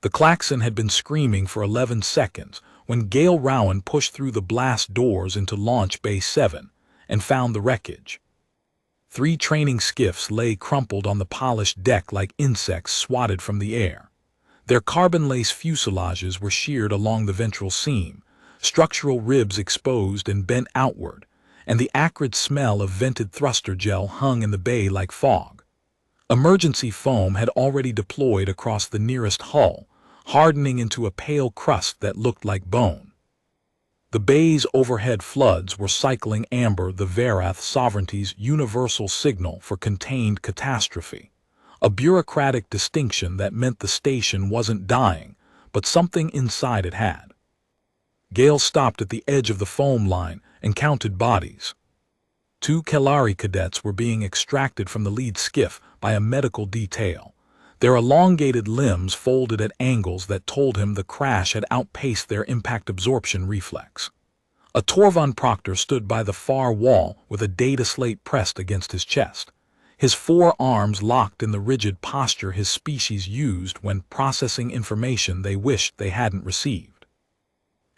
The klaxon had been screaming for 11 seconds when Gale Rowan pushed through the blast doors into Launch Bay 7 and found the wreckage. 3 training skiffs lay crumpled on the polished deck like insects swatted from the air. Their carbon-lace fuselages were sheared along the ventral seam, structural ribs exposed and bent outward, and the acrid smell of vented thruster gel hung in the bay like fog. Emergency foam had already deployed across the nearest hull, hardening into a pale crust that looked like bone. The bay's overhead floods were cycling amber, the Varath sovereignty's universal signal for contained catastrophe, a bureaucratic distinction that meant the station wasn't dying, but something inside it had. Gale stopped at the edge of the foam line and counted bodies. 2 Kelari cadets were being extracted from the lead skiff by a medical detail, their elongated limbs folded at angles that told him the crash had outpaced their impact absorption reflex. A Torvon Proctor stood by the far wall with a data slate pressed against his chest, his 4 arms locked in the rigid posture his species used when processing information they wished they hadn't received.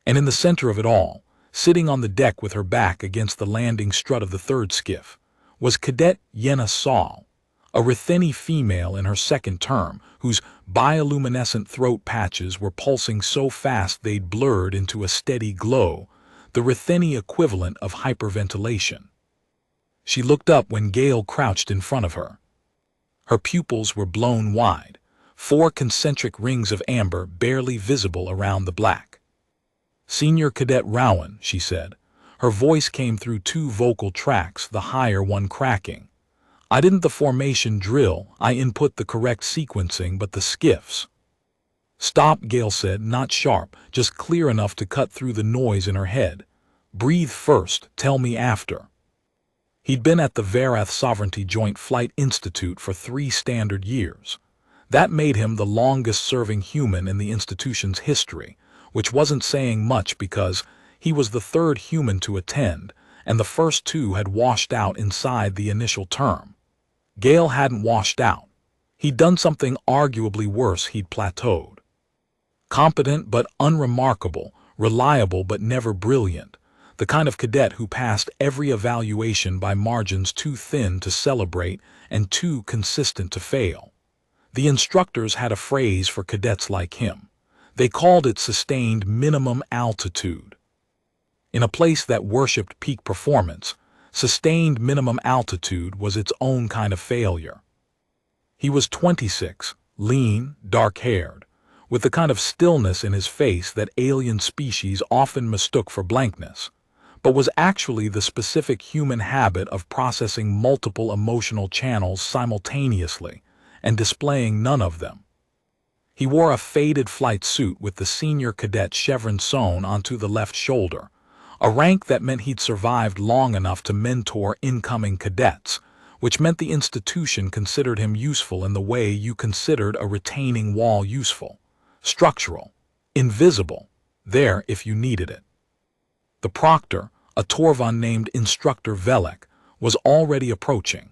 And in the center of it all, sitting on the deck with her back against the landing strut of the 3rd skiff, was Cadet Yenna Saul, a Ritheni female in her 2nd term whose bioluminescent throat patches were pulsing so fast they'd blurred into a steady glow, the Ritheni equivalent of hyperventilation. She looked up when Gale crouched in front of her. Her pupils were blown wide, 4 concentric rings of amber barely visible around the black. "Senior Cadet Rowan," she said. Her voice came through 2 vocal tracks, the higher one cracking. "I didn't the formation drill, I input the correct sequencing, but the skiffs." "Stop," Gale said, not sharp, just clear enough to cut through the noise in her head. "Breathe first, tell me after." He'd been at the Varath Sovereignty Joint Flight Institute for 3 standard years. That made him the longest-serving human in the institution's history, which wasn't saying much because he was the 3rd human to attend, and the first 2 had washed out inside the initial term. Gale hadn't washed out. He'd done something arguably worse. He'd plateaued. Competent but unremarkable, reliable but never brilliant, the kind of cadet who passed every evaluation by margins too thin to celebrate and too consistent to fail. The instructors had a phrase for cadets like him. They called it sustained minimum altitude. In a place that worshipped peak performance, sustained minimum altitude was its own kind of failure. He was 26, lean, dark-haired, with the kind of stillness in his face that alien species often mistook for blankness, but was actually the specific human habit of processing multiple emotional channels simultaneously and displaying none of them. He wore a faded flight suit with the senior cadet chevron sewn onto the left shoulder, a rank that meant he'd survived long enough to mentor incoming cadets, which meant the institution considered him useful in the way you considered a retaining wall useful, structural, invisible, there if you needed it. The proctor, a Torvon named Instructor Velek, was already approaching.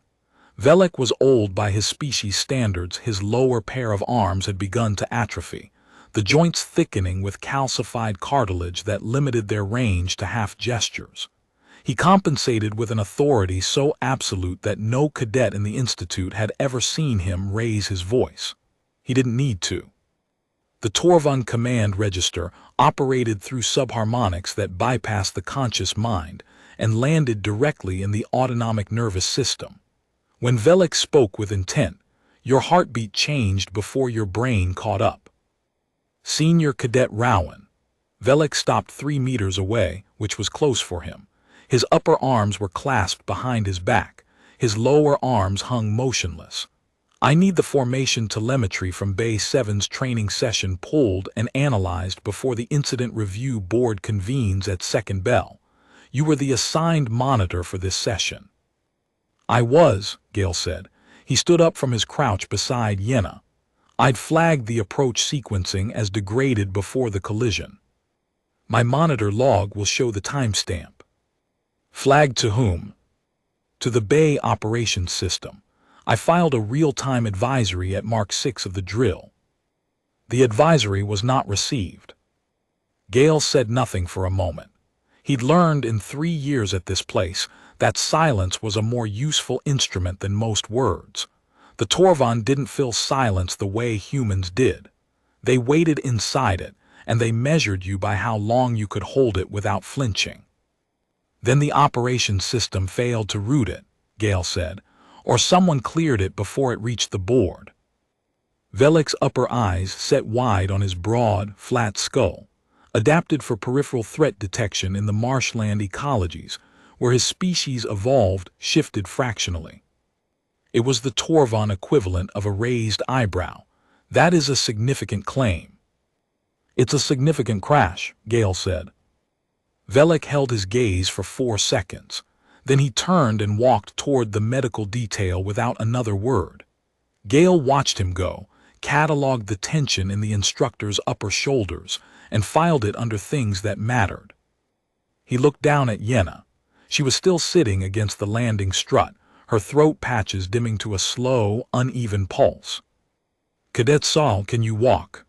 Velek was old by his species standards. His lower pair of arms had begun to atrophy, the joints thickening with calcified cartilage that limited their range to half gestures. He compensated with an authority so absolute that no cadet in the institute had ever seen him raise his voice. He didn't need to. The Torvon command register operated through subharmonics that bypassed the conscious mind and landed directly in the autonomic nervous system. When Velek spoke with intent, your heartbeat changed before your brain caught up. "Senior Cadet Rowan." Velek stopped 3 meters away, which was close for him. His upper arms were clasped behind his back. His lower arms hung motionless. "I need the formation telemetry from Bay 7's training session pulled and analyzed before the incident review board convenes at second bell. You were the assigned monitor for this session." "I was," Gale said. He stood up from his crouch beside Yenna. "I'd flagged the approach sequencing as degraded before the collision. My monitor log will show the timestamp." "Flagged to whom?" "To the Bay operations system. I filed a real-time advisory at Mark 6 of the drill." The advisory was not received. Gale said nothing for a moment. He'd learned in 3 years at this place that silence was a more useful instrument than most words. The Torvon didn't fill silence the way humans did. They waited inside it, and they measured you by how long you could hold it without flinching. Then the operation system failed to root it, Gale said, or someone cleared it before it reached the board. Velik's upper eyes set wide on his broad, flat skull, adapted for peripheral threat detection in the marshland ecologies, where his species evolved shifted fractionally. It was the Torvon equivalent of a raised eyebrow. That is a significant claim. It's a significant crash, Gale said. Velik held his gaze for 4 seconds. Then he turned and walked toward the medical detail without another word. Gale watched him go, cataloged the tension in the instructor's upper shoulders, and filed it under things that mattered. He looked down at Yenna. She was still sitting against the landing strut, her throat patches dimming to a slow, uneven pulse. "Cadet Saul, can you walk?"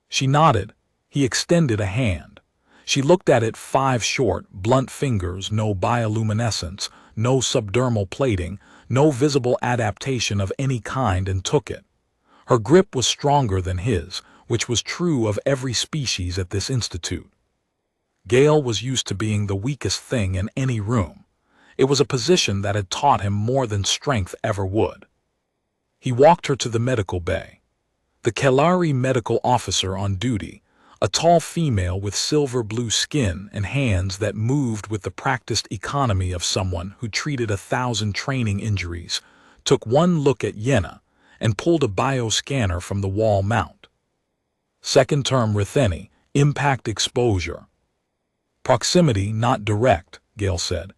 She nodded. He extended a hand. She looked at it, 5 short, blunt fingers, no bioluminescence, no subdermal plating, no visible adaptation of any kind, and took it. Her grip was stronger than his, which was true of every species at this institute. Gale was used to being the weakest thing in any room. It was a position that had taught him more than strength ever would. He walked her to the medical bay. The Kelari medical officer on duty, a tall female with silver-blue skin and hands that moved with the practiced economy of someone who treated 1,000 training injuries, took one look at Yenna and pulled a bioscanner from the wall mount. Second-term Ritheni, impact exposure. Proximity, not direct, Gale said.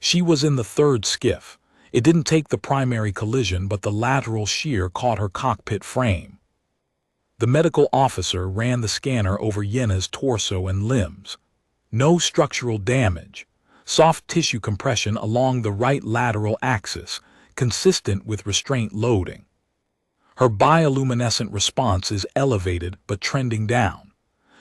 She was in the 3rd skiff. It didn't take the primary collision, but the lateral shear caught her cockpit frame. The medical officer ran the scanner over Yenna's torso and limbs. No structural damage. Soft tissue compression along the right lateral axis, consistent with restraint loading. Her bioluminescent response is elevated but trending down.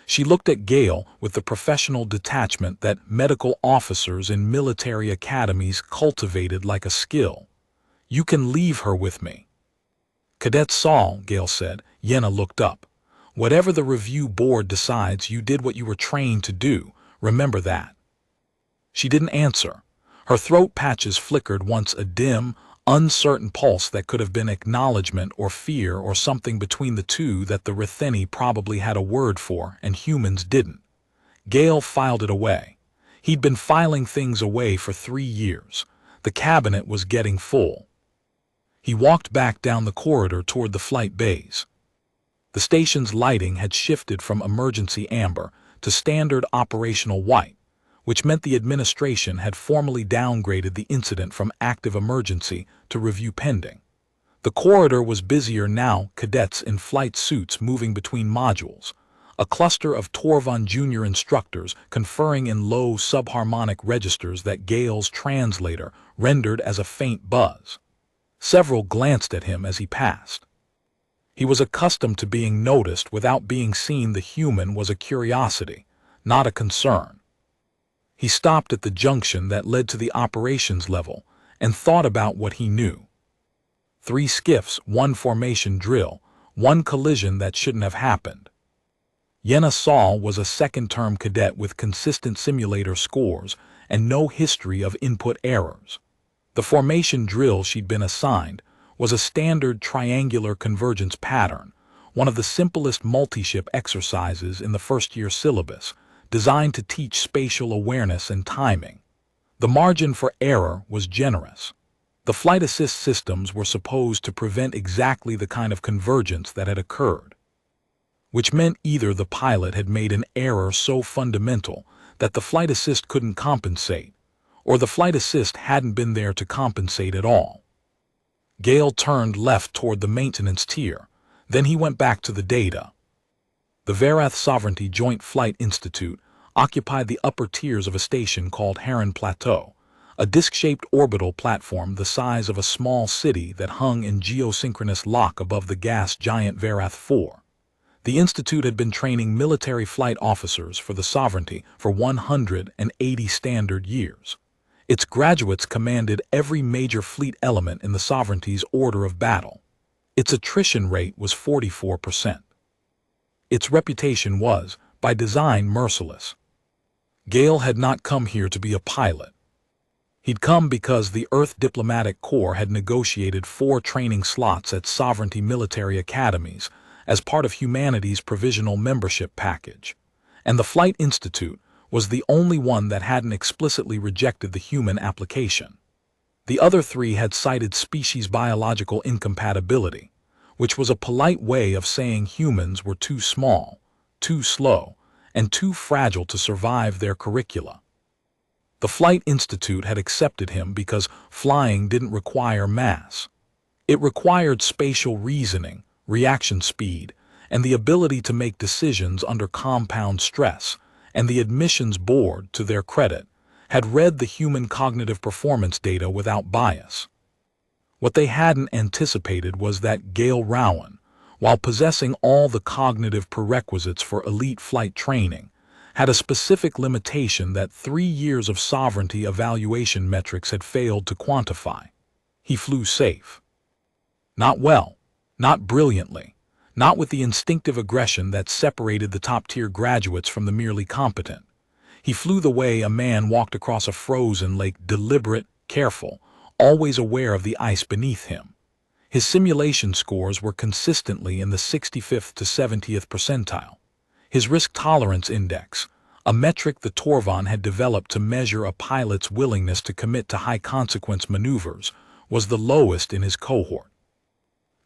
She looked at Gale with the professional detachment that medical officers in military academies cultivated like a skill. "You can leave her with me." "Cadet Saul," Gale said. Yenna looked up. "Whatever the review board decides, you did what you were trained to do. Remember that." She didn't answer. Her throat patches flickered once, a dim, uncertain pulse that could have been acknowledgement or fear or something between the two that the Ritheni probably had a word for and humans didn't. Gale filed it away. He'd been filing things away for 3 years. The cabinet was getting full. He walked back down the corridor toward the flight bays. The station's lighting had shifted from emergency amber to standard operational white, which meant the administration had formally downgraded the incident from active emergency to review pending. The corridor was busier now, cadets in flight suits moving between modules, a cluster of Torvon junior instructors conferring in low subharmonic registers that Gale's translator rendered as a faint buzz. Several glanced at him as he passed. He was accustomed to being noticed without being seen. The human was a curiosity, not a concern. He stopped at the junction that led to the operations level and thought about what he knew. 3 skiffs, 1 formation drill, 1 collision that shouldn't have happened. Yenna Saul was a second-term cadet with consistent simulator scores and no history of input errors. The formation drill she'd been assigned was a standard triangular convergence pattern, one of the simplest multi-ship exercises in the first-year syllabus, designed to teach spatial awareness and timing. The margin for error was generous. The flight assist systems were supposed to prevent exactly the kind of convergence that had occurred, which meant either the pilot had made an error so fundamental that the flight assist couldn't compensate, or the flight assist hadn't been there to compensate at all. Gale turned left toward the maintenance tier. Then he went back to the data. The Varath Sovereignty Joint Flight Institute occupied the upper tiers of a station called Heron Plateau, a disc-shaped orbital platform the size of a small city that hung in geosynchronous lock above the gas giant Varath 4. The institute had been training military flight officers for the sovereignty for 180 standard years. Its graduates commanded every major fleet element in the sovereignty's order of battle. Its attrition rate was 44%. Its reputation was, by design, merciless. Gale had not come here to be a pilot. He'd come because the Earth Diplomatic Corps had negotiated 4 training slots at sovereignty military academies as part of humanity's provisional membership package, and the Flight Institute was the only one that hadn't explicitly rejected the human application. The other 3 had cited species biological incompatibility, which was a polite way of saying humans were too small, too slow, and too fragile to survive their curricula. The Flight Institute had accepted him because flying didn't require mass. It required spatial reasoning, reaction speed, and the ability to make decisions under compound stress, and the admissions board, to their credit, had read the human cognitive performance data without bias. What they hadn't anticipated was that Gale Rowan, while possessing all the cognitive prerequisites for elite flight training, had a specific limitation that 3 years of sovereignty evaluation metrics had failed to quantify. He flew safe. Not well, not brilliantly, not with the instinctive aggression that separated the top-tier graduates from the merely competent. He flew the way a man walked across a frozen lake, deliberate, careful, always aware of the ice beneath him. His simulation scores were consistently in the 65th to 70th percentile. His risk tolerance index, a metric the Torvan had developed to measure a pilot's willingness to commit to high-consequence maneuvers, was the lowest in his cohort.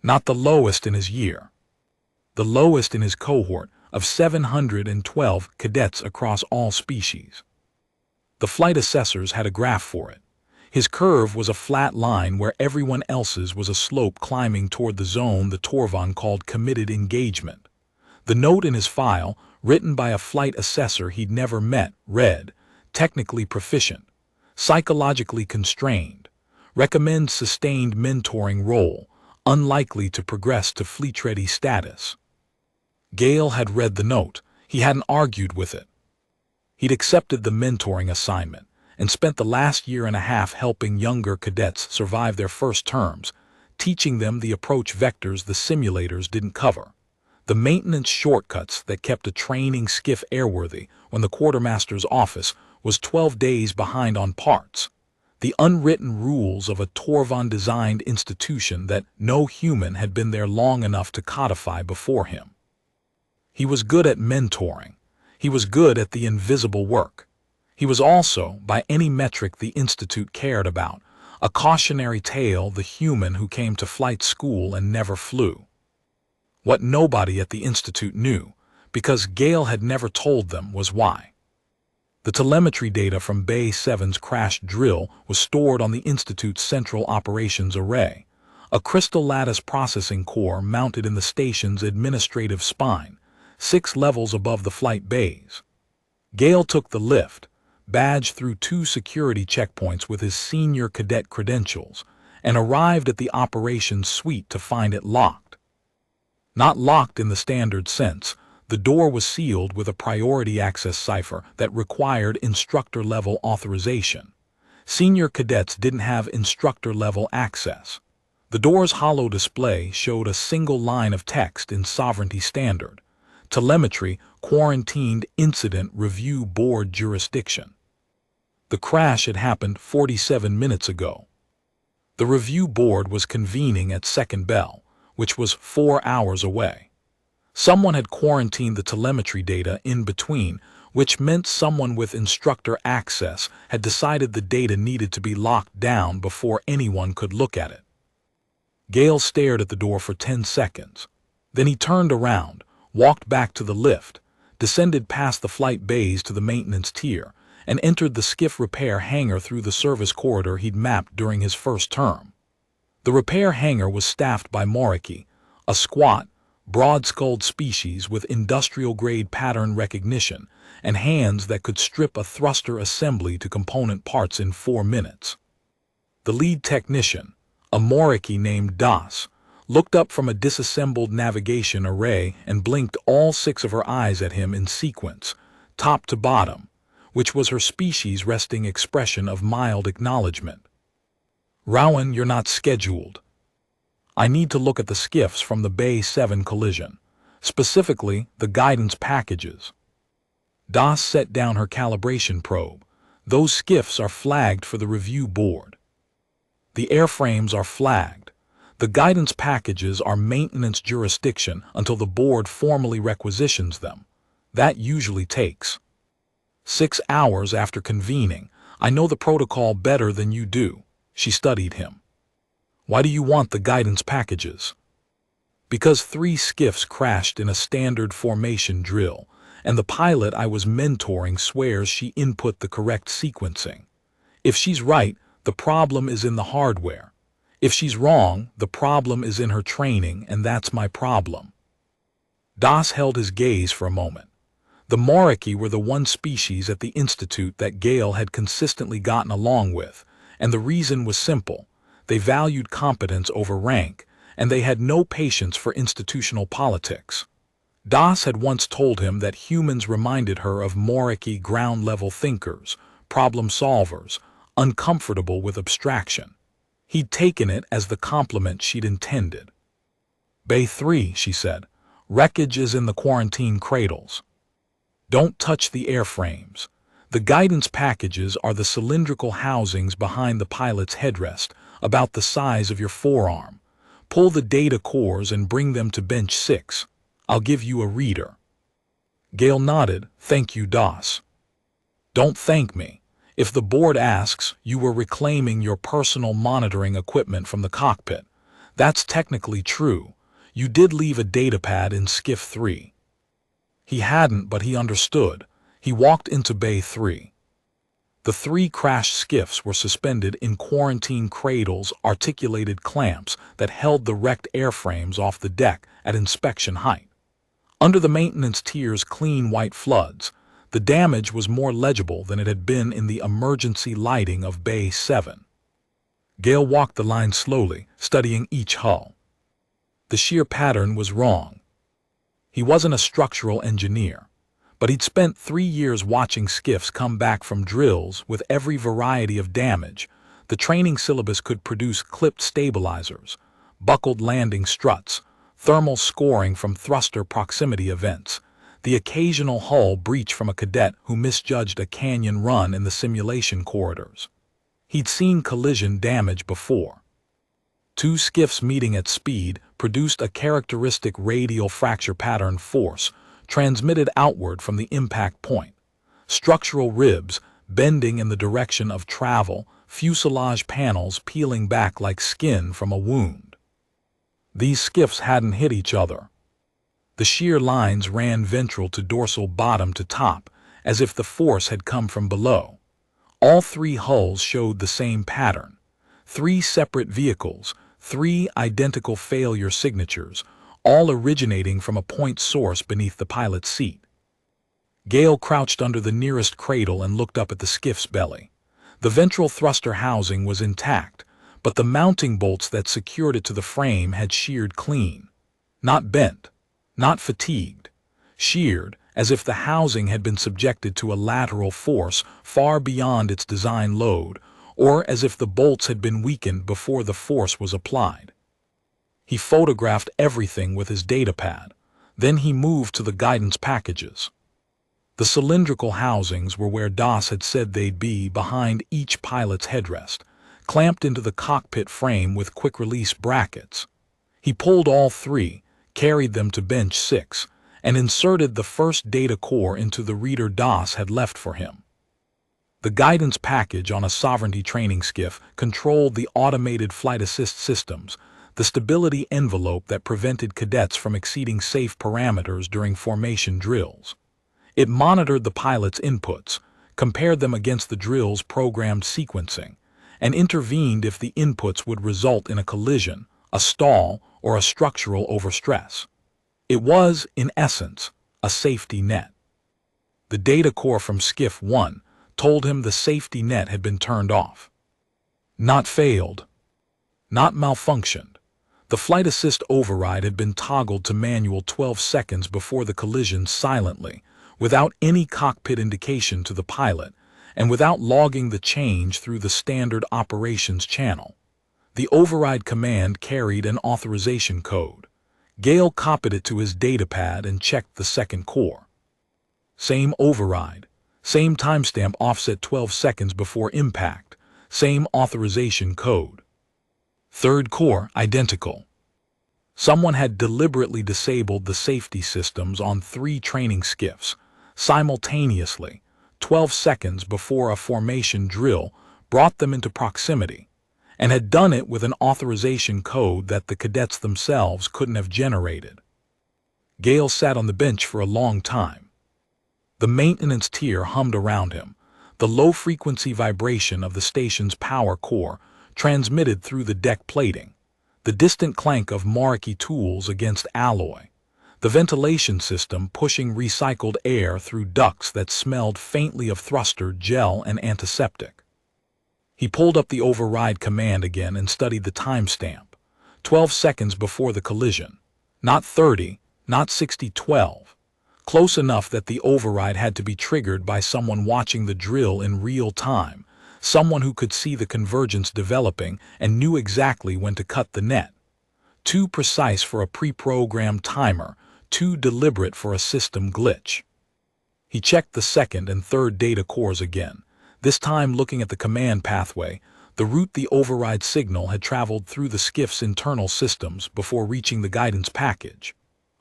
Not the lowest in his year. The lowest in his cohort of 712 cadets across all species. The flight assessors had a graph for it. His curve was a flat line where everyone else's was a slope climbing toward the zone the Torvan called committed engagement. The note in his file, written by a flight assessor he'd never met, read, "Technically proficient, psychologically constrained, recommends sustained mentoring role, unlikely to progress to fleet-ready status." Gale had read the note. He hadn't argued with it. He'd accepted the mentoring assignment and spent the last year and a half helping younger cadets survive their first terms, teaching them the approach vectors the simulators didn't cover. The maintenance shortcuts that kept a training skiff airworthy when the quartermaster's office was 12 days behind on parts. The unwritten rules of a Torvan-designed institution that no human had been there long enough to codify before him. He was good at mentoring. He was good at the invisible work. He was also, by any metric the Institute cared about, a cautionary tale the human who came to flight school and never flew. What nobody at the Institute knew, because Gale had never told them, was why. The telemetry data from Bay 7's crash drill was stored on the Institute's Central Operations Array, a crystal lattice processing core mounted in the station's administrative spine, 6 levels above the flight bays. Gale took the lift, badged through 2 security checkpoints with his senior cadet credentials, and arrived at the operations suite to find it locked. Not locked in the standard sense, the door was sealed with a priority access cipher that required instructor-level authorization. Senior cadets didn't have instructor-level access. The door's hollow display showed a single line of text in Sovereignty Standard: Telemetry, Quarantined Incident Review Board Jurisdiction. The crash had happened 47 minutes ago. The review board was convening at second bell, which was 4 hours away. Someone had quarantined the telemetry data in between, which meant someone with instructor access had decided the data needed to be locked down before anyone could look at it. Gale stared at the door for 10 seconds. Then he turned around, walked back to the lift, descended past the flight bays to the maintenance tier, and entered the skiff repair hangar through the service corridor he'd mapped during his first term. The repair hangar was staffed by Moriki, a squat, broad-skulled species with industrial-grade pattern recognition and hands that could strip a thruster assembly to component parts in 4 minutes. The lead technician, a Moriki named Das, looked up from a disassembled navigation array and blinked all 6 of her eyes at him in sequence, top to bottom, which was her species' resting expression of mild acknowledgement. "Rowan, you're not scheduled. I need to look at the skiffs from the Bay 7 collision, specifically the guidance packages." Das set down her calibration probe. "Those skiffs are flagged for the review board. The airframes are flagged. The guidance packages are maintenance jurisdiction until the board formally requisitions them. That usually takes 6 hours after convening. I know the protocol better than you do." She studied him. "Why do you want the guidance packages?" "Because 3 skiffs crashed in a standard formation drill, and the pilot I was mentoring swears she input the correct sequencing. If she's right, the problem is in the hardware. If she's wrong, the problem is in her training, and that's my problem." Das held his gaze for a moment. The Moriki were the one species at the Institute that Gale had consistently gotten along with, and the reason was simple. They valued competence over rank, and they had no patience for institutional politics. Das had once told him that humans reminded her of Moriki ground-level thinkers, problem solvers, uncomfortable with abstraction. He'd taken it as the compliment she'd intended. "Bay 3, she said. "Wreckage is in the quarantine cradles. Don't touch the airframes. The guidance packages are the cylindrical housings behind the pilot's headrest, about the size of your forearm. Pull the data cores and bring them to bench 6. I'll give you a reader." Gale nodded. "Thank you, Das." "Don't thank me. If the board asks, you were reclaiming your personal monitoring equipment from the cockpit. That's technically true. You did leave a datapad in Skiff 3. He hadn't, but he understood. He walked into Bay 3. The 3 crashed skiffs were suspended in quarantine cradles, articulated clamps that held the wrecked airframes off the deck at inspection height. Under the maintenance tier's clean white floods, the damage was more legible than it had been in the emergency lighting of Bay 7. Gale walked the line slowly, studying each hull. The shear pattern was wrong. He wasn't a structural engineer, but he'd spent 3 years watching skiffs come back from drills with every variety of damage. The training syllabus could produce clipped stabilizers, buckled landing struts, thermal scoring from thruster proximity events, the occasional hull breach from a cadet who misjudged a canyon run in the simulation corridors. He'd seen collision damage before. 2 skiffs meeting at speed produced a characteristic radial fracture pattern force, transmitted outward from the impact point. Structural ribs bending in the direction of travel, fuselage panels peeling back like skin from a wound. These skiffs hadn't hit each other. The shear lines ran ventral to dorsal, bottom to top, as if the force had come from below. All 3 hulls showed the same pattern. 3 separate vehicles, 3 identical failure signatures, all originating from a point source beneath the pilot's seat. Gale crouched under the nearest cradle and looked up at the skiff's belly. The ventral thruster housing was intact, but the mounting bolts that secured it to the frame had sheared clean. Not bent, not fatigued. Sheared, as if the housing had been subjected to a lateral force far beyond its design load, or as if the bolts had been weakened before the force was applied. He photographed everything with his datapad. Then he moved to the guidance packages. The cylindrical housings were where Das had said they'd be, behind each pilot's headrest, clamped into the cockpit frame with quick-release brackets. He pulled all 3, carried them to bench 6, and inserted the first data core into the reader Das had left for him. The guidance package on a sovereignty training skiff controlled the automated flight assist systems, the stability envelope that prevented cadets from exceeding safe parameters during formation drills. It monitored the pilot's inputs, compared them against the drill's programmed sequencing, and intervened if the inputs would result in a collision, a stall, or a structural overstress. It was, in essence, a safety net. The data core from Skiff 1 told him the safety net had been turned off. Not failed. Not malfunctioned. The flight assist override had been toggled to manual 12 seconds before the collision silently, without any cockpit indication to the pilot, and without logging the change through the standard operations channel. The override command carried an authorization code. Gale copied it to his datapad and checked the second core. Same override. Same timestamp offset 12 seconds before impact. Same authorization code. Third core, identical. Someone had deliberately disabled the safety systems on 3 training skiffs, simultaneously, 12 seconds before a formation drill brought them into proximity, and had done it with an authorization code that the cadets themselves couldn't have generated. Gale sat on the bench for a long time. The maintenance tier hummed around him, the low-frequency vibration of the station's power core transmitted through the deck plating, the distant clank of Marquee tools against alloy, the ventilation system pushing recycled air through ducts that smelled faintly of thruster, gel, and antiseptic. He pulled up the override command again and studied the timestamp. 12 seconds before the collision. Not 30, not 60-12. Close enough that the override had to be triggered by someone watching the drill in real time, someone who could see the convergence developing and knew exactly when to cut the net. Too precise for a pre-programmed timer, too deliberate for a system glitch. He checked the second and third data cores again, this time looking at the command pathway, the route the override signal had traveled through the skiff's internal systems before reaching the guidance package.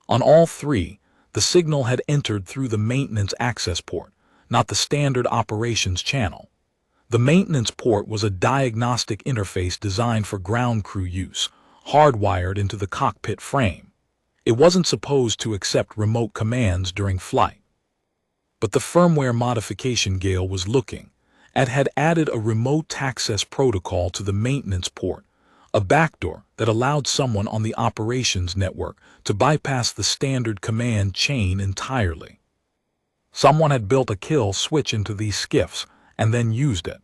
On all 3, the signal had entered through the maintenance access port, not the standard operations channel. The maintenance port was a diagnostic interface designed for ground crew use, hardwired into the cockpit frame. It wasn't supposed to accept remote commands during flight. But the firmware modification Gale was looking at had added a remote access protocol to the maintenance port, a backdoor that allowed someone on the operations network to bypass the standard command chain entirely. Someone had built a kill switch into these skiffs and then used it.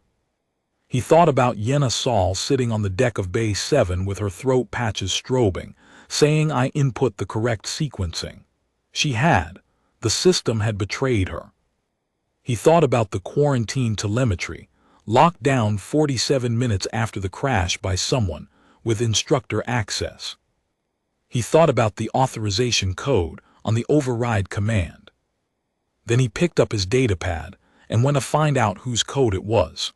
He thought about Yenna Saul sitting on the deck of Bay 7 with her throat patches strobing, saying I input the correct sequencing. She had. The system had betrayed her. He thought about the quarantine telemetry, locked down 47 minutes after the crash by someone with instructor access. He thought about the authorization code on the override command. Then he picked up his datapad and went to find out whose code it was.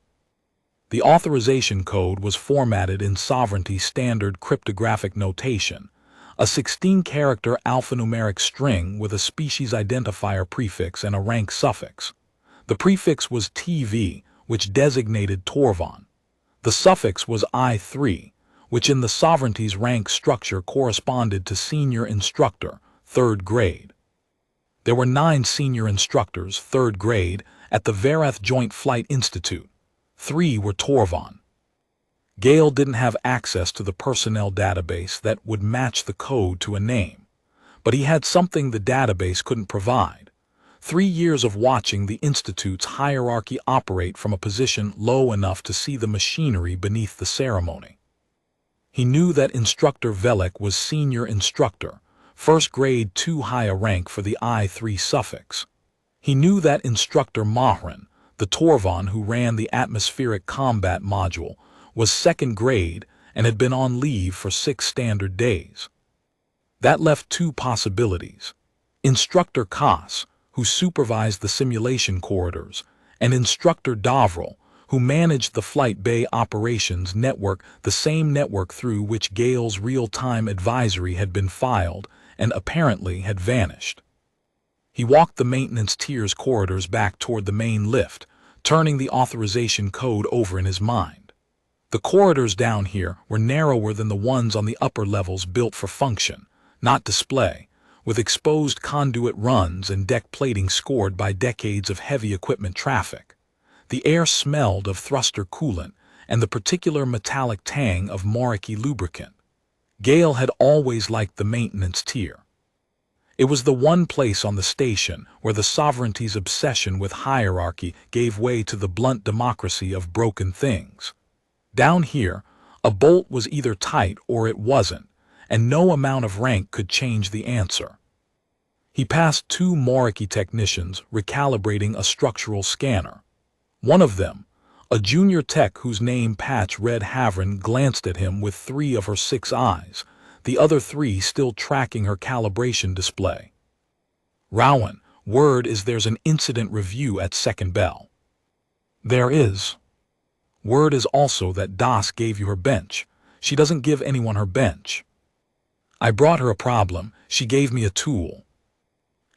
The authorization code was formatted in Sovereignty standard cryptographic notation, a 16-character alphanumeric string with a species identifier prefix and a rank suffix. The prefix was TV, which designated Torvon. The suffix was I3, which in the Sovereignty's rank structure corresponded to Senior Instructor, 3rd grade. There were 9 senior instructors, 3rd grade, at the Verath Joint Flight Institute. 3 were Torvon. Gale didn't have access to the personnel database that would match the code to a name, but he had something the database couldn't provide. 3 years of watching the Institute's hierarchy operate from a position low enough to see the machinery beneath the ceremony. He knew that Instructor Velek was Senior Instructor, 1st grade too high a rank for the I3 suffix. He knew that Instructor Mahran, the Torvon who ran the Atmospheric Combat Module, was 2nd grade and had been on leave for 6 standard days. That left 2 possibilities. Instructor Kass, who supervised the simulation corridors, and Instructor Davril, who managed the Flight Bay Operations Network, the same network through which Gale's real-time advisory had been filed and apparently had vanished. He walked the maintenance tier's corridors back toward the main lift, turning the authorization code over in his mind. The corridors down here were narrower than the ones on the upper levels built for function, not display, with exposed conduit runs and deck plating scored by decades of heavy equipment traffic. The air smelled of thruster coolant and the particular metallic tang of Marquee lubricant. Gale had always liked the maintenance tier. It was the one place on the station where the Sovereignty's obsession with hierarchy gave way to the blunt democracy of broken things. Down here, a bolt was either tight or it wasn't, and no amount of rank could change the answer. He passed 2 Moriki technicians recalibrating a structural scanner. One of them, a junior tech whose name patch read Havrin, glanced at him with 3 of her 6 eyes, the other 3 still tracking her calibration display. "Rowan, word is there's an incident review at second bell." "There is. Word is also that Das gave you her bench. She doesn't give anyone her bench." "I brought her a problem. She gave me a tool."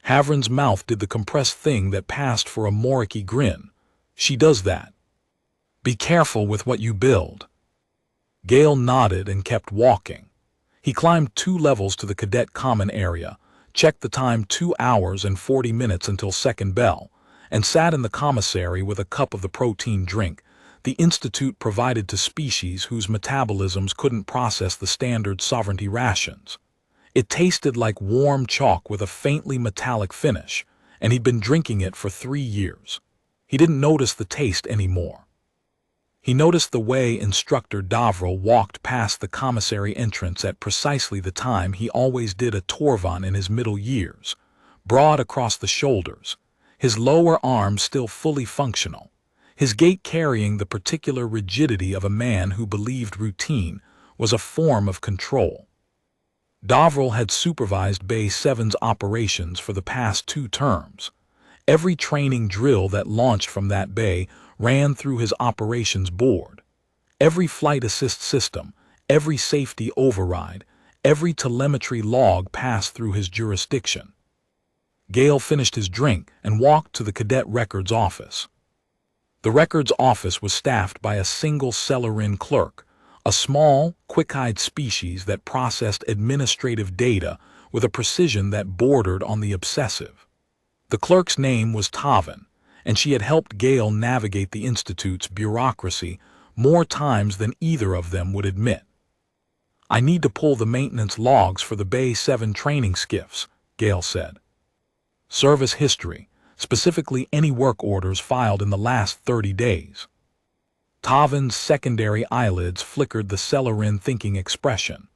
Havrin's mouth did the compressed thing that passed for a Moriki grin. "She does that. Be careful with what you build." Gale nodded and kept walking. He climbed 2 levels to the cadet common area, checked the time 2 hours and 40 minutes until second bell, and sat in the commissary with a cup of the protein drink the Institute provided to species whose metabolisms couldn't process the standard sovereignty rations. It tasted like warm chalk with a faintly metallic finish, and he'd been drinking it for 3 years. He didn't notice the taste anymore. He noticed the way Instructor Davril walked past the commissary entrance at precisely the time he always did a Torvan in his middle years, broad across the shoulders, his lower arms still fully functional, his gait carrying the particular rigidity of a man who believed routine was a form of control. Davril had supervised Bay 7's operations for the past 2 terms. Every training drill that launched from that bay ran through his operations board. Every flight assist system, every safety override, every telemetry log passed through his jurisdiction. Gale finished his drink and walked to the cadet records office. The records office was staffed by a single Celerin clerk, a small, quick-eyed species that processed administrative data with a precision that bordered on the obsessive. The clerk's name was Tavin, and she had helped Gale navigate the Institute's bureaucracy more times than either of them would admit. "I need to pull the maintenance logs for the Bay 7 training skiffs," Gale said. "Service history, specifically any work orders filed in the last 30 days. Tavin's secondary eyelids flickered the Celerin thinking expression.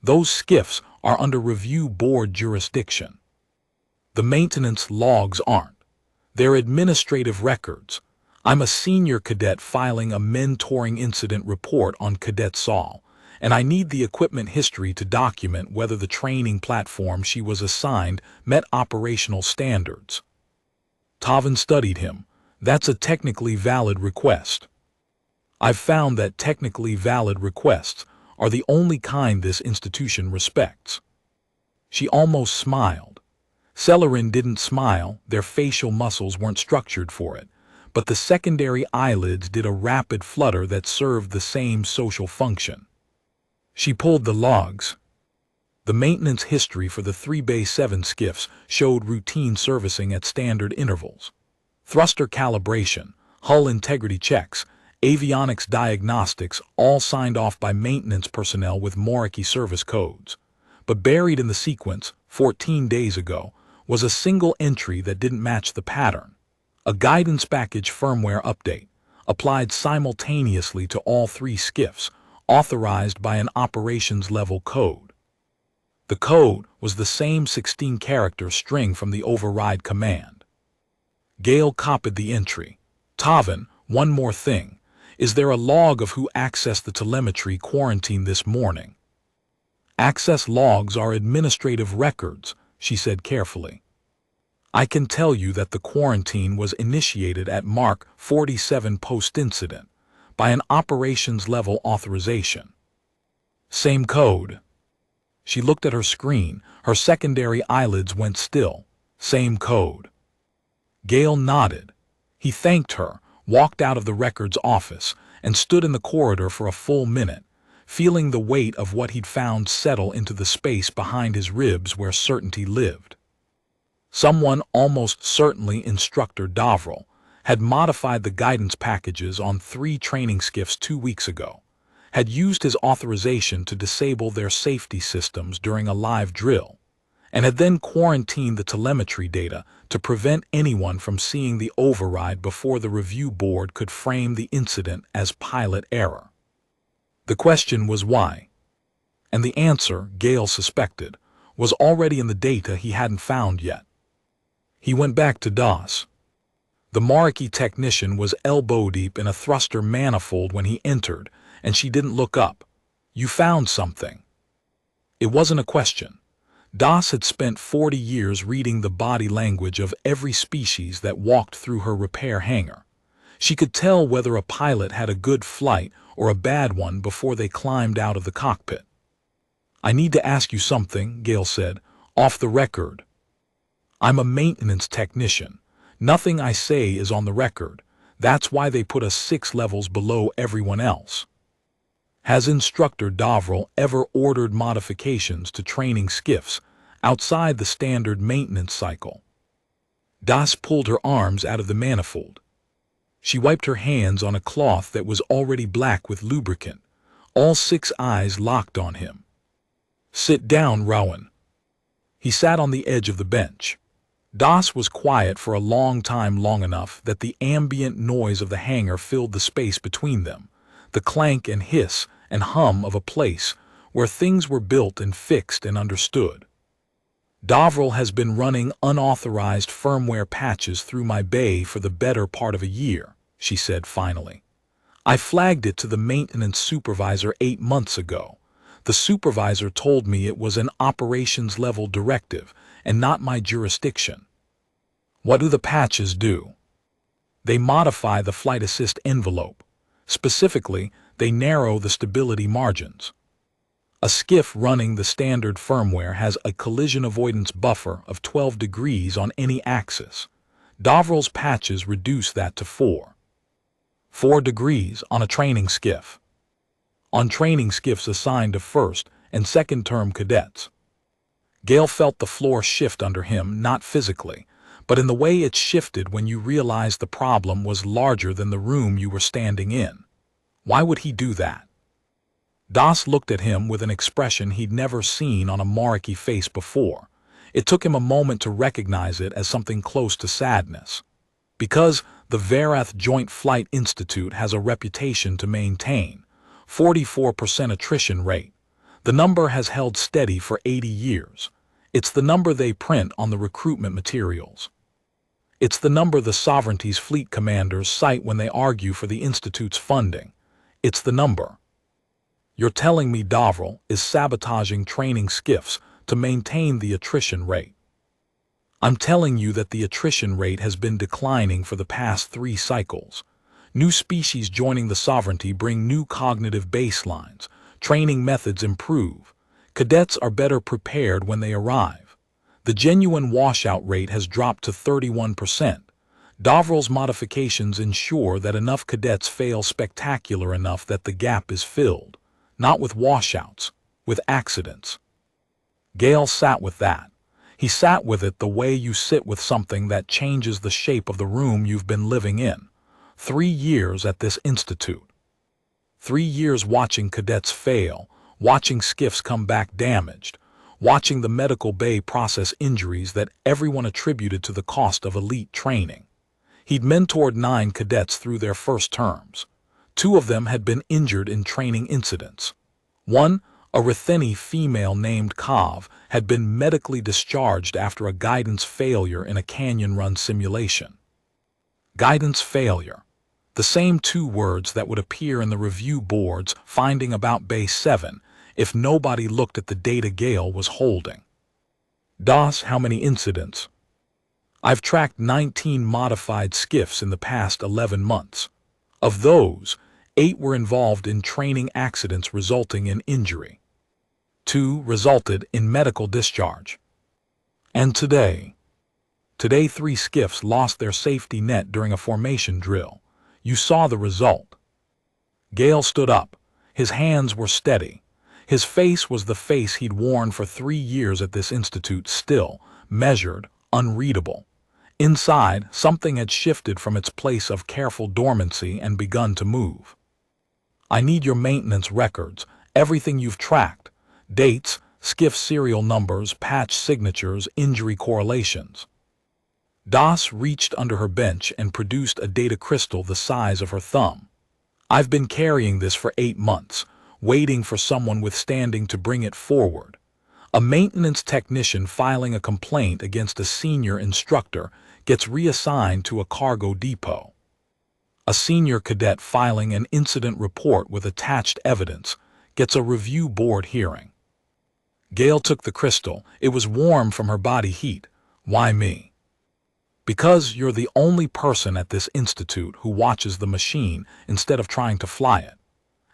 "Those skiffs are under review board jurisdiction. The maintenance logs aren't. They're administrative records. I'm a senior cadet filing a mentoring incident report on Cadet Sol, and I need the equipment history to document whether the training platform she was assigned met operational standards." Tavin studied him. "That's a technically valid request. I've found that technically valid requests are the only kind this institution respects." She almost smiled. Celerin didn't smile, their facial muscles weren't structured for it, but the secondary eyelids did a rapid flutter that served the same social function. She pulled the logs. The maintenance history for the 3 Bay 7 skiffs showed routine servicing at standard intervals. Thruster calibration, hull integrity checks, avionics diagnostics, all signed off by maintenance personnel with Moriki service codes. But buried in the sequence, 14 days ago, was a single entry that didn't match the pattern. A guidance package firmware update, applied simultaneously to all 3 skiffs, authorized by an operations-level code. The code was the same 16-character string from the override command. Gale copied the entry. "Tavin, one more thing. Is there a log of who accessed the telemetry quarantine this morning?" "Access logs are administrative records," she said carefully. "I can tell you that the quarantine was initiated at Mark 47 post-incident by an operations-level authorization." "Same code." She looked at her screen. Her secondary eyelids went still. "Same code." Gale nodded. He thanked her, walked out of the records office, and stood in the corridor for a full minute, feeling the weight of what he'd found settle into the space behind his ribs where certainty lived. Someone, almost certainly Instructor Davril, had modified the guidance packages on 3 training skiffs 2 weeks ago, had used his authorization to disable their safety systems during a live drill, and had then quarantined the telemetry data to prevent anyone from seeing the override before the review board could frame the incident as pilot error. The question was why. And the answer, Gale suspected, was already in the data he hadn't found yet. He went back to DOS. The Mariki technician was elbow-deep in a thruster manifold when he entered, and she didn't look up. "You found something." It wasn't a question. DOS had spent 40 years reading the body language of every species that walked through her repair hangar. She could tell whether a pilot had a good flight or a bad one before they climbed out of the cockpit. "I need to ask you something," Gale said, "off the record." "I'm a maintenance technician. Nothing I say is on the record. That's why they put us 6 levels below everyone else." Has Instructor Deathworld ever ordered modifications to training skiffs outside the standard maintenance cycle? Das pulled her arms out of the manifold. She wiped her hands on a cloth that was already black with lubricant. All 6 eyes locked on him. "Sit down, Rowan." He sat on the edge of the bench. Das was quiet for a long enough that the ambient noise of the hangar filled the space between them, the clank and hiss and hum of a place where things were built and fixed and understood. "Deathworld has been running unauthorized firmware patches through my bay for the better part of a year," she said finally. "I flagged it to the maintenance supervisor 8 months ago. The supervisor told me it was an operations-level directive and not my jurisdiction." "What do the patches do?" "They modify the flight assist envelope. Specifically, they narrow the stability margins. A skiff running the standard firmware has a collision avoidance buffer of 12 degrees on any axis. Deathworld's patches reduce that to 4 degrees on a training skiff. On training skiffs assigned to first and second term cadets." Gale felt the floor shift under him, not physically, but in the way it shifted when you realized the problem was larger than the room you were standing in. Why would he do that? Das looked at him with an expression he'd never seen on a Mariki face before. It took him a moment to recognize it as something close to sadness. Because the Varath Joint Flight Institute has a reputation to maintain, 44% attrition rate. The number has held steady for 80 years. It's the number they print on the recruitment materials. It's the number the sovereignty's fleet commanders cite when they argue for the Institute's funding. It's the number. "You're telling me Deathworld is sabotaging training skiffs to maintain the attrition rate?" "I'm telling you that the attrition rate has been declining for the past 3 cycles. New species joining the sovereignty bring new cognitive baselines. Training methods improve. Cadets are better prepared when they arrive. The genuine washout rate has dropped to 31%. Deathworld's modifications ensure that enough cadets fail spectacular enough that the gap is filled. Not with washouts, with accidents." Gale sat with that. He sat with it the way you sit with something that changes the shape of the room you've been living in. 3 years at this institute. 3 years watching cadets fail, watching skiffs come back damaged, watching the medical bay process injuries that everyone attributed to the cost of elite training. He'd mentored 9 cadets through their first terms. 2 of them had been injured in training incidents. One, a Retheni female named Kav, had been medically discharged after a guidance failure in a canyon run simulation. Guidance failure. The same 2 words that would appear in the review boards finding about Bay 7 if nobody looked at the data Gale was holding. "Das, how many incidents?" "I've tracked 19 modified skiffs in the past 11 months. Of those, 8 were involved in training accidents resulting in injury. 2 resulted in medical discharge. And today 3 skiffs lost their safety net during a formation drill. You saw the result." Gale stood up. His hands were steady. His face was the face he'd worn for 3 years at this institute, still, measured, unreadable. Inside, something had shifted from its place of careful dormancy and begun to move. "I need your maintenance records, everything you've tracked. Dates, skiff serial numbers, patch signatures, injury correlations." Das reached under her bench and produced a data crystal the size of her thumb. "I've been carrying this for 8 months. waiting for someone with standing to bring it forward. A maintenance technician filing a complaint against a senior instructor gets reassigned to a cargo depot. A senior cadet filing an incident report with attached evidence gets a review board hearing. Gail took the crystal. It was warm from her body heat. Why me? Because you're the only person at this institute who watches the machine instead of trying to fly it.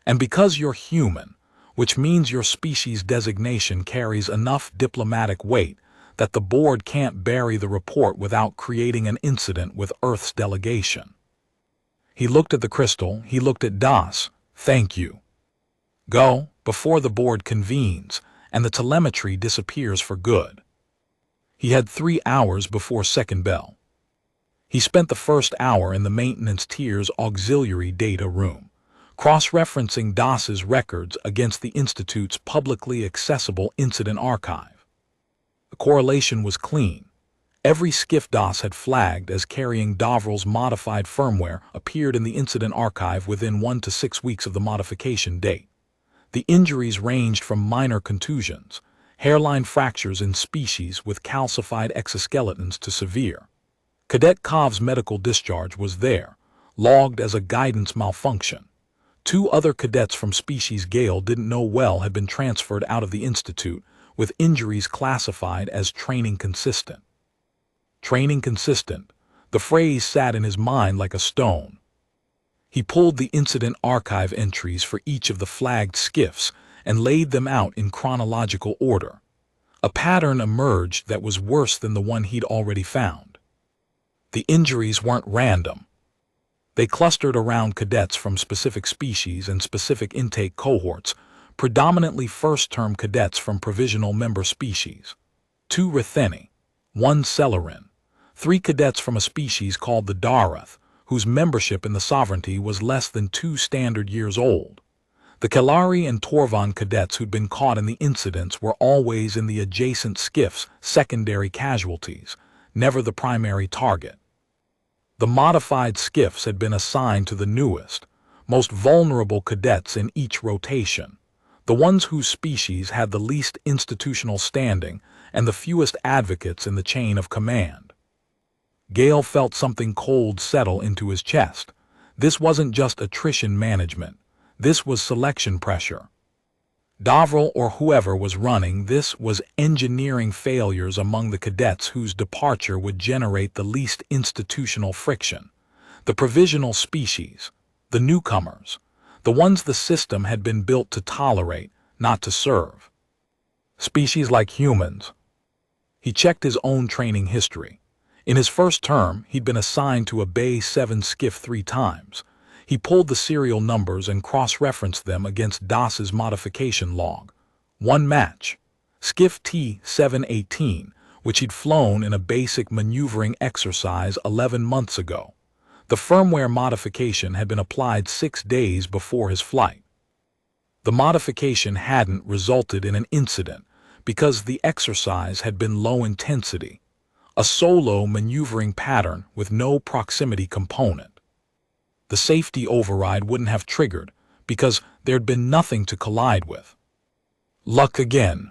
And because you're human, which means your species designation carries enough diplomatic weight that the board can't bury the report without creating an incident with Earth's delegation. He looked at the crystal. He looked at Das. Thank you. Go, before the board convenes, and the telemetry disappears for good. He had 3 hours before second bell. He spent the first hour in the maintenance tier's auxiliary data room, cross-referencing DAS's records against the Institute's publicly accessible incident archive. The correlation was clean. Every skiff DAS had flagged as carrying deathworld's modified firmware appeared in the incident archive within 1 to 6 weeks of the modification date. The injuries ranged from minor contusions, hairline fractures in species with calcified exoskeletons, to severe. Cadet Kov's medical discharge was there, logged as a guidance malfunction. 2 other cadets from species Gale didn't know well had been transferred out of the institute, with injuries classified as training consistent. Training consistent. The phrase sat in his mind like a stone. He pulled the incident archive entries for each of the flagged skiffs and laid them out in chronological order. A pattern emerged that was worse than the one he'd already found. The injuries weren't random. They clustered around cadets from specific species and specific intake cohorts, predominantly first-term cadets from provisional member species. 2 Retheni, 1 Celerin, 3 cadets from a species called the Darath, whose membership in the sovereignty was less than 2 standard years old. The Kalari and Torvan cadets who'd been caught in the incidents were always in the adjacent skiffs, secondary casualties, never the primary target. The modified skiffs had been assigned to the newest, most vulnerable cadets in each rotation, the ones whose species had the least institutional standing and the fewest advocates in the chain of command. Gale felt something cold settle into his chest. This wasn't just attrition management. This was selection pressure. Deathworld, or whoever was running this, was engineering failures among the cadets whose departure would generate the least institutional friction. The provisional species, the newcomers, the ones the system had been built to tolerate, not to serve. Species like humans. He checked his own training history. In his first term, he'd been assigned to a Bay 7 skiff 3 times. He pulled the serial numbers and cross-referenced them against DAS's modification log. 1 match. Skiff T-718, which he'd flown in a basic maneuvering exercise 11 months ago. The firmware modification had been applied 6 days before his flight. The modification hadn't resulted in an incident because the exercise had been low intensity, a solo maneuvering pattern with no proximity component. The safety override wouldn't have triggered because there'd been nothing to collide with. Luck again.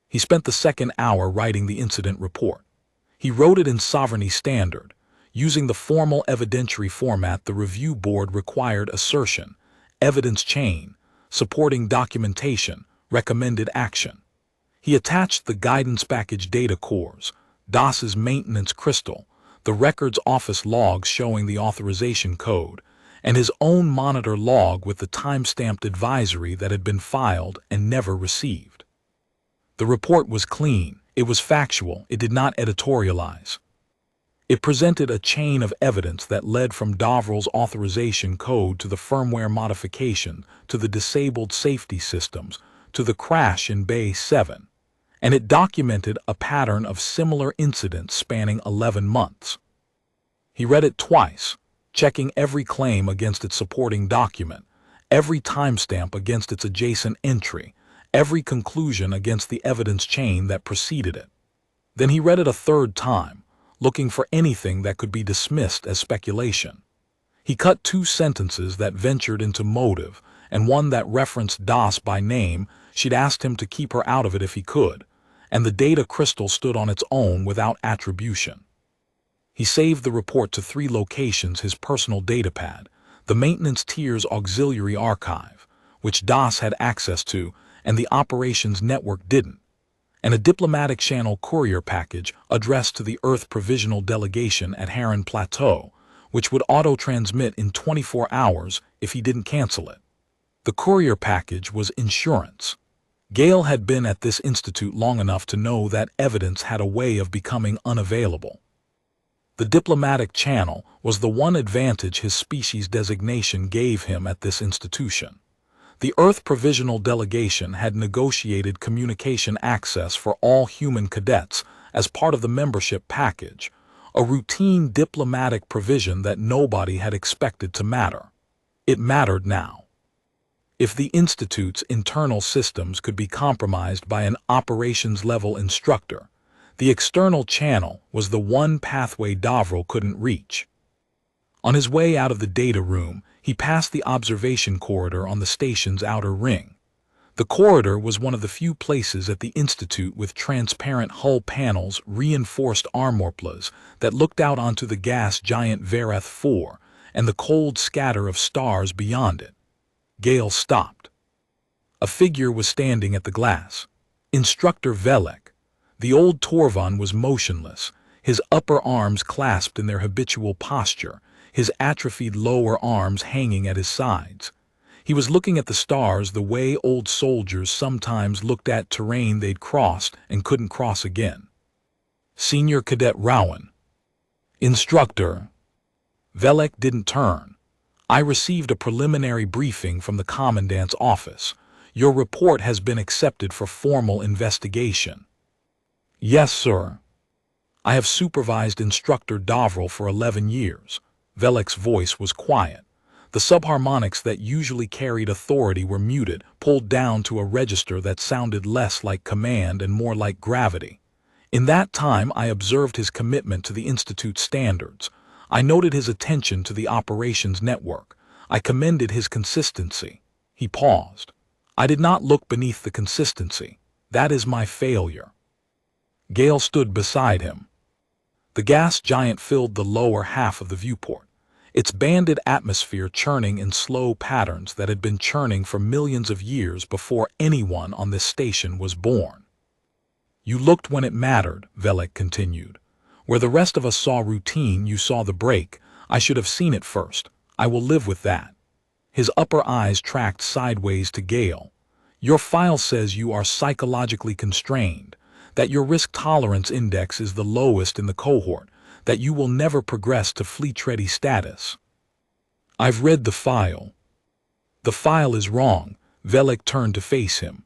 He spent the second hour writing the incident report. He wrote it in Sovereignty Standard, using the formal evidentiary format the review board required: assertion, evidence chain, supporting documentation, recommended action. He attached the guidance package data cores, DAS's maintenance crystal, the records office logs showing the authorization code, and his own monitor log with the time-stamped advisory that had been filed and never received. The report was clean, it was factual, it did not editorialize. It presented a chain of evidence that led from deathworld's authorization code to the firmware modification, to the disabled safety systems, to the crash in Bay 7. And it documented a pattern of similar incidents spanning 11 months. He read it twice, checking every claim against its supporting document, every timestamp against its adjacent entry, every conclusion against the evidence chain that preceded it. Then he read it a third time, looking for anything that could be dismissed as speculation. He cut 2 sentences that ventured into motive and one that referenced Das by name. She'd asked him to keep her out of it if he could, and the data crystal stood on its own without attribution. He saved the report to 3 locations: his personal datapad, the maintenance tier's auxiliary archive, which Das had access to and the operations network didn't, and a diplomatic channel courier package addressed to the Earth Provisional Delegation at Heron Plateau, which would auto-transmit in 24 hours if he didn't cancel it. The courier package was insurance. Gale had been at this institute long enough to know that evidence had a way of becoming unavailable. The diplomatic channel was the one advantage his species designation gave him at this institution. The Earth Provisional Delegation had negotiated communication access for all human cadets as part of the membership package, a routine diplomatic provision that nobody had expected to matter. It mattered now. If the Institute's internal systems could be compromised by an operations-level instructor, the external channel was the one pathway Davril couldn't reach. On his way out of the data room, he passed the observation corridor on the station's outer ring. The corridor was one of the few places at the Institute with transparent hull panels, reinforced armorplates that looked out onto the gas giant Vareth 4 and the cold scatter of stars beyond it. Gale stopped. A figure was standing at the glass. Instructor Velek. The old Torvan was motionless, his upper arms clasped in their habitual posture, his atrophied lower arms hanging at his sides. He was looking at the stars the way old soldiers sometimes looked at terrain they'd crossed and couldn't cross again. Senior Cadet Rowan. Instructor. Velek didn't turn. I received a preliminary briefing from the Commandant's office. Your report has been accepted for formal investigation. Yes, sir. I have supervised Instructor Davril for 11 years. Velek's voice was quiet. The subharmonics that usually carried authority were muted, pulled down to a register that sounded less like command and more like gravity. In that time, I observed his commitment to the Institute's standards. I noted his attention to the operations network. I commended his consistency. He paused. I did not look beneath the consistency. That is my failure. Gale stood beside him. The gas giant filled the lower half of the viewport, its banded atmosphere churning in slow patterns that had been churning for millions of years before anyone on this station was born. You looked when it mattered, Velek continued. Where the rest of us saw routine, you saw the break. I should have seen it first. I will live with that. His upper eyes tracked sideways to Gale. Your file says you are psychologically constrained, that your risk tolerance index is the lowest in the cohort, that you will never progress to fleet-ready status. I've read the file. The file is wrong. Velek turned to face him.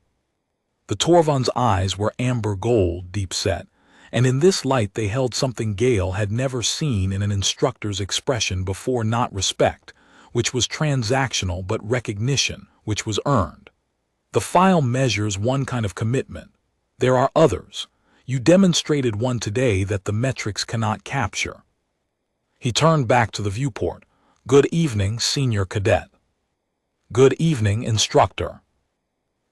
The Torvan's eyes were amber gold, deep-set, and in this light they held something Gale had never seen in an instructor's expression before: not respect, which was transactional, but recognition, which was earned. The file measures one kind of commitment. There are others. You demonstrated one today that the metrics cannot capture. He turned back to the viewport. Good evening, Senior Cadet. Good evening, Instructor.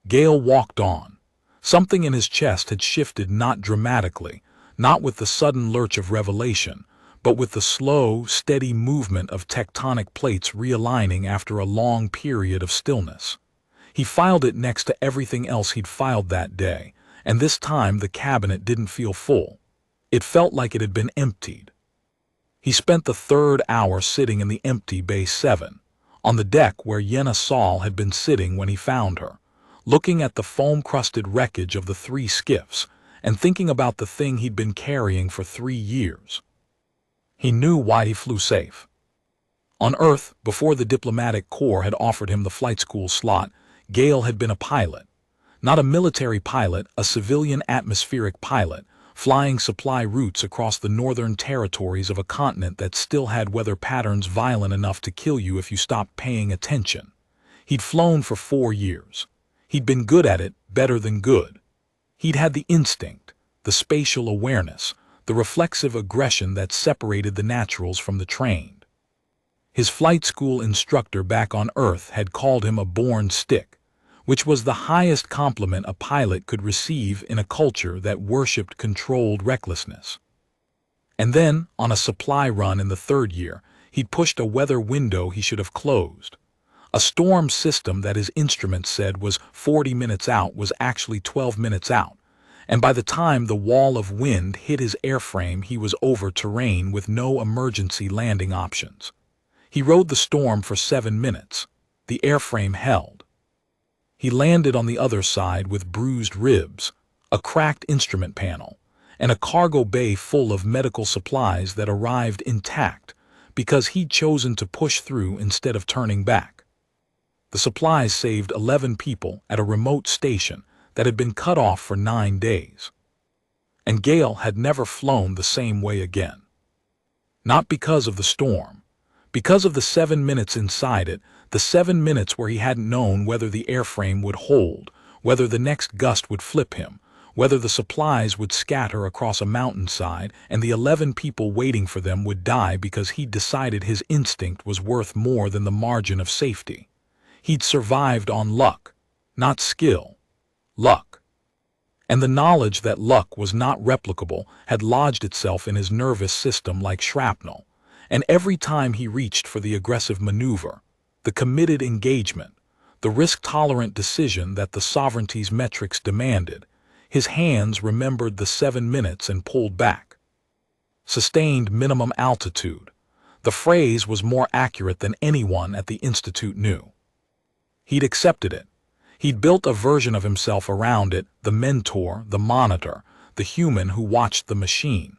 Gale walked on. Something in his chest had shifted, not dramatically, not with the sudden lurch of revelation, but with the slow, steady movement of tectonic plates realigning after a long period of stillness. He filed it next to everything else he'd filed that day, and this time the cabinet didn't feel full. It felt like it had been emptied. He spent the third hour sitting in the empty Bay 7, on the deck where Yenna Saul had been sitting when he found her, looking at the foam-crusted wreckage of the 3 skiffs and thinking about the thing he'd been carrying for 3 years. He knew why he flew safe. On Earth, before the diplomatic corps had offered him the flight school slot, Gale had been a pilot. Not a military pilot, a civilian atmospheric pilot, flying supply routes across the northern territories of a continent that still had weather patterns violent enough to kill you if you stopped paying attention. He'd flown for 4 years. He'd been good at it, better than good. He'd had the instinct, the spatial awareness, the reflexive aggression that separated the naturals from the trained. His flight school instructor back on Earth had called him a born stick, which was the highest compliment a pilot could receive in a culture that worshipped controlled recklessness. And then, on a supply run in the third year, he'd pushed a weather window he should have closed. A storm system that his instruments said was 40 minutes out was actually 12 minutes out, and by the time the wall of wind hit his airframe he was over terrain with no emergency landing options. He rode the storm for 7 minutes. The airframe held. He landed on the other side with bruised ribs, a cracked instrument panel, and a cargo bay full of medical supplies that arrived intact because he'd chosen to push through instead of turning back. The supplies saved 11 people at a remote station that had been cut off for 9 days. And Gale had never flown the same way again. Not because of the storm. Because of the 7 minutes inside it, the 7 minutes where he hadn't known whether the airframe would hold, whether the next gust would flip him, whether the supplies would scatter across a mountainside and the 11 people waiting for them would die because he'd decided his instinct was worth more than the margin of safety. He'd survived on luck, not skill. Luck. And the knowledge that luck was not replicable had lodged itself in his nervous system like shrapnel. And every time he reached for the aggressive maneuver, the committed engagement, the risk-tolerant decision that the sovereignty's metrics demanded, his hands remembered the 7 minutes and pulled back. Sustained minimum altitude. The phrase was more accurate than anyone at the Institute knew. He'd accepted it. He'd built a version of himself around it, the mentor, the monitor, the human who watched the machine.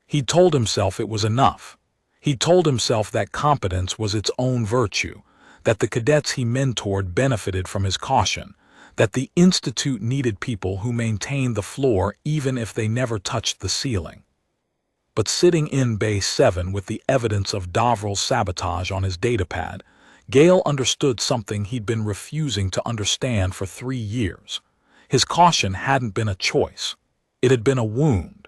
He'd told himself it was enough. He told himself that competence was its own virtue, that the cadets he mentored benefited from his caution, that the Institute needed people who maintained the floor even if they never touched the ceiling. But sitting in Bay 7 with the evidence of deathworld's sabotage on his datapad, Gale understood something he'd been refusing to understand for 3 years. His caution hadn't been a choice. It had been a wound.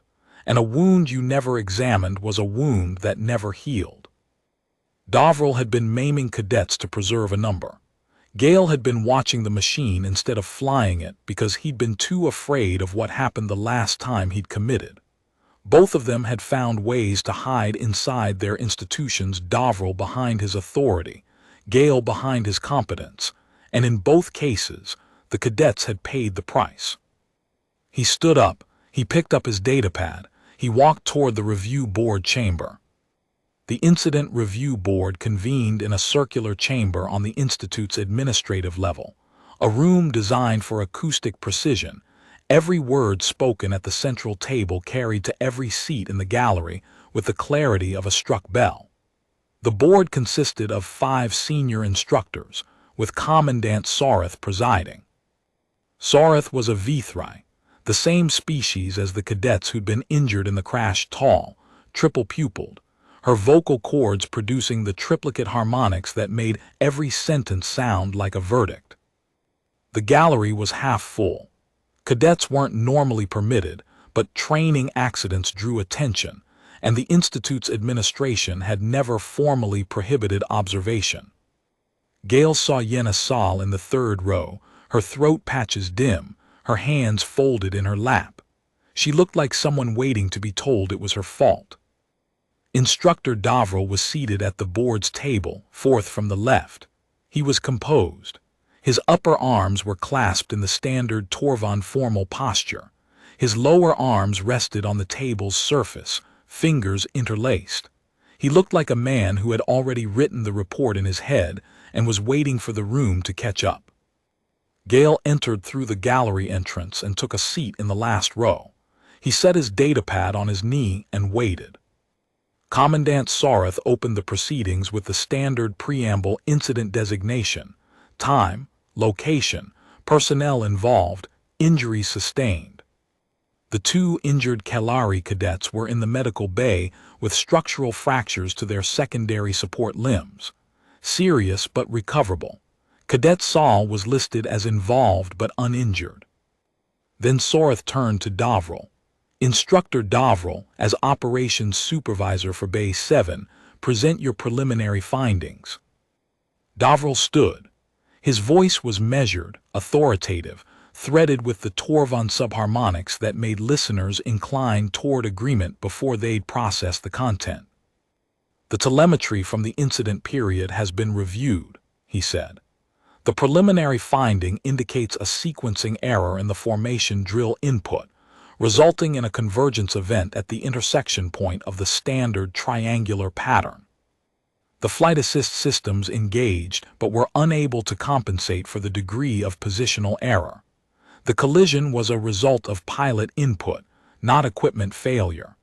And a wound you never examined was a wound that never healed. deathworld had been maiming cadets to preserve a number. Gale had been watching the machine instead of flying it because he'd been too afraid of what happened the last time he'd committed. Both of them had found ways to hide inside their institutions, deathworld behind his authority, Gale behind his competence, and in both cases, the cadets had paid the price. He stood up, he picked up his datapad, he walked toward the review board chamber. The incident review board convened in a circular chamber on the Institute's administrative level, a room designed for acoustic precision, every word spoken at the central table carried to every seat in the gallery with the clarity of a struck bell. The board consisted of 5 senior instructors, with Commandant Sareth presiding. Sareth was a Vithri, the same species as the cadets who'd been injured in the crash, tall, triple-pupiled, her vocal cords producing the triplicate harmonics that made every sentence sound like a verdict. The gallery was half full. Cadets weren't normally permitted, but training accidents drew attention, and the Institute's administration had never formally prohibited observation. Gale saw Yenna Sal in the 3rd row, her throat patches dim, her hands folded in her lap. She looked like someone waiting to be told it was her fault. Instructor deathworld was seated at the board's table, 4th from the left. He was composed. His upper arms were clasped in the standard Torvan formal posture. His lower arms rested on the table's surface, fingers interlaced. He looked like a man who had already written the report in his head and was waiting for the room to catch up. Gale entered through the gallery entrance and took a seat in the last row. He set his datapad on his knee and waited. Commandant Sareth opened the proceedings with the standard preamble incident designation, time, location, personnel involved, injuries sustained. The 2 injured Kalari cadets were in the medical bay with structural fractures to their secondary support limbs. Serious but recoverable. Cadet Sal was listed as involved but uninjured. Then Sareth turned to deathworld. Instructor deathworld, as operations supervisor for Bay 7, Present your preliminary findings. Davral stood. His voice was measured, authoritative, threaded with the Torvan subharmonics that made listeners incline toward agreement before they'd process the content. The telemetry from the incident period has been reviewed, he said. The preliminary finding indicates a sequencing error in the formation drill input, resulting in a convergence event at the intersection point of the standard triangular pattern. The flight assist systems engaged but were unable to compensate for the degree of positional error. The collision was a result of pilot input, not equipment failure.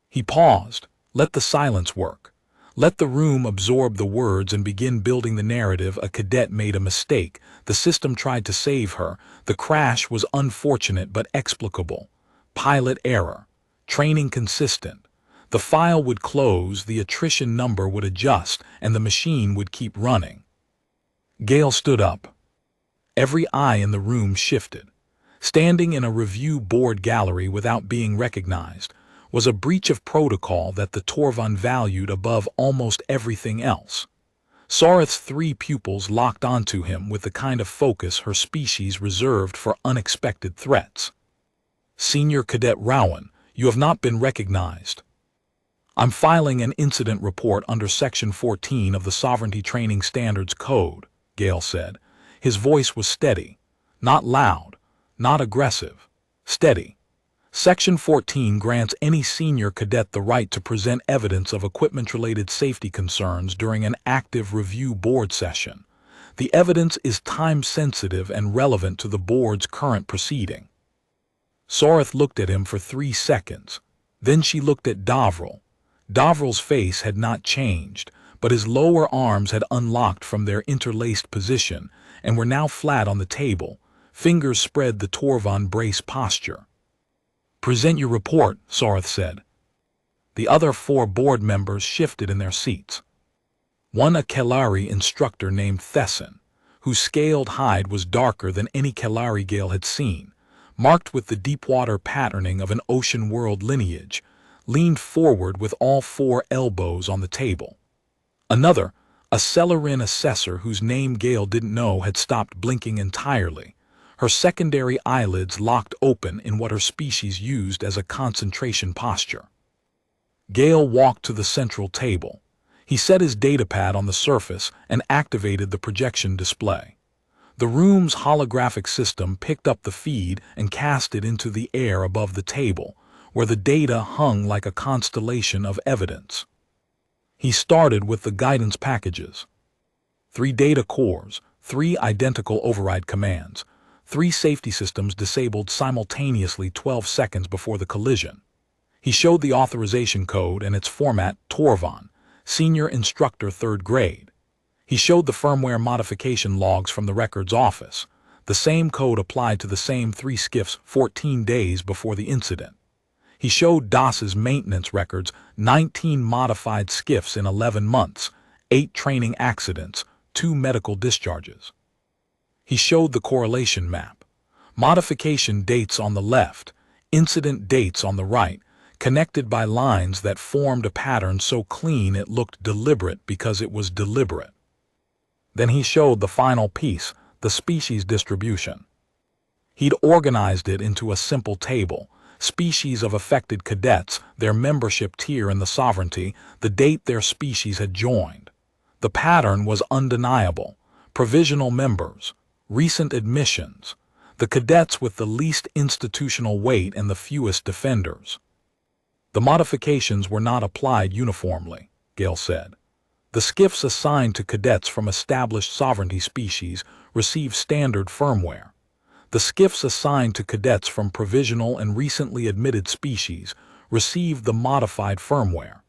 He paused. Let the silence work. Let the room absorb the words and begin building the narrative. A cadet made a mistake. The system tried to save her. The crash was unfortunate but explicable. Pilot error. Training consistent. The file would close, the attrition number would adjust, and the machine would keep running. Gale stood up. Every eye in the room shifted. Standing in a review board gallery without being recognized was a breach of protocol that the Torvan valued above almost everything else. Sareth's 3 pupils locked onto him with the kind of focus her species reserved for unexpected threats. Senior Cadet Rowan, you have not been recognized. I'm filing an incident report under Section 14 of the Sovereignty Training Standards Code, Gale said. His voice was steady, not loud, not aggressive, steady. Section 14 grants any senior cadet the right to present evidence of equipment-related safety concerns during an active review board session. The evidence is time-sensitive and relevant to the board's current proceeding. Sareth looked at him for 3 seconds. Then she looked at Davral. Davral's face had not changed, but his lower arms had unlocked from their interlaced position and were now flat on the table. Fingers spread the Torvan brace posture. Present your report, Sareth said. The other 4 board members shifted in their seats. One a Kelari instructor named Thesson, whose scaled hide was darker than any Kelari Gale had seen, marked with the deep-water patterning of an ocean world lineage, leaned forward with all 4 elbows on the table. Another, a Celerin assessor whose name Gale didn't know, had stopped blinking entirely, her secondary eyelids locked open in what her species used as a concentration posture. Gale walked to the central table. He set his datapad on the surface and activated the projection display. The room's holographic system picked up the feed and cast it into the air above the table, where the data hung like a constellation of evidence. He started with the guidance packages. 3 data cores, 3 identical override commands, 3 safety systems disabled simultaneously 12 seconds before the collision. He showed the authorization code and its format, Torvan, Senior Instructor 3rd grade. He showed the firmware modification logs from the records office. The same code applied to the same 3 skiffs 14 days before the incident. He showed DOS's maintenance records, 19 modified skiffs in 11 months, 8 training accidents, 2 medical discharges. He showed the correlation map. Modification dates on the left, incident dates on the right, connected by lines that formed a pattern so clean it looked deliberate because it was deliberate. Then he showed the final piece, the species distribution. He'd organized it into a simple table: species of affected cadets, their membership tier in the sovereignty, the date their species had joined. The pattern was undeniable: provisional members, recent admissions, the cadets with the least institutional weight and the fewest defenders. The modifications were not applied uniformly, Gale said. The skiffs assigned to cadets from established sovereignty species receive standard firmware. The skiffs assigned to cadets from provisional and recently admitted species received the modified firmware.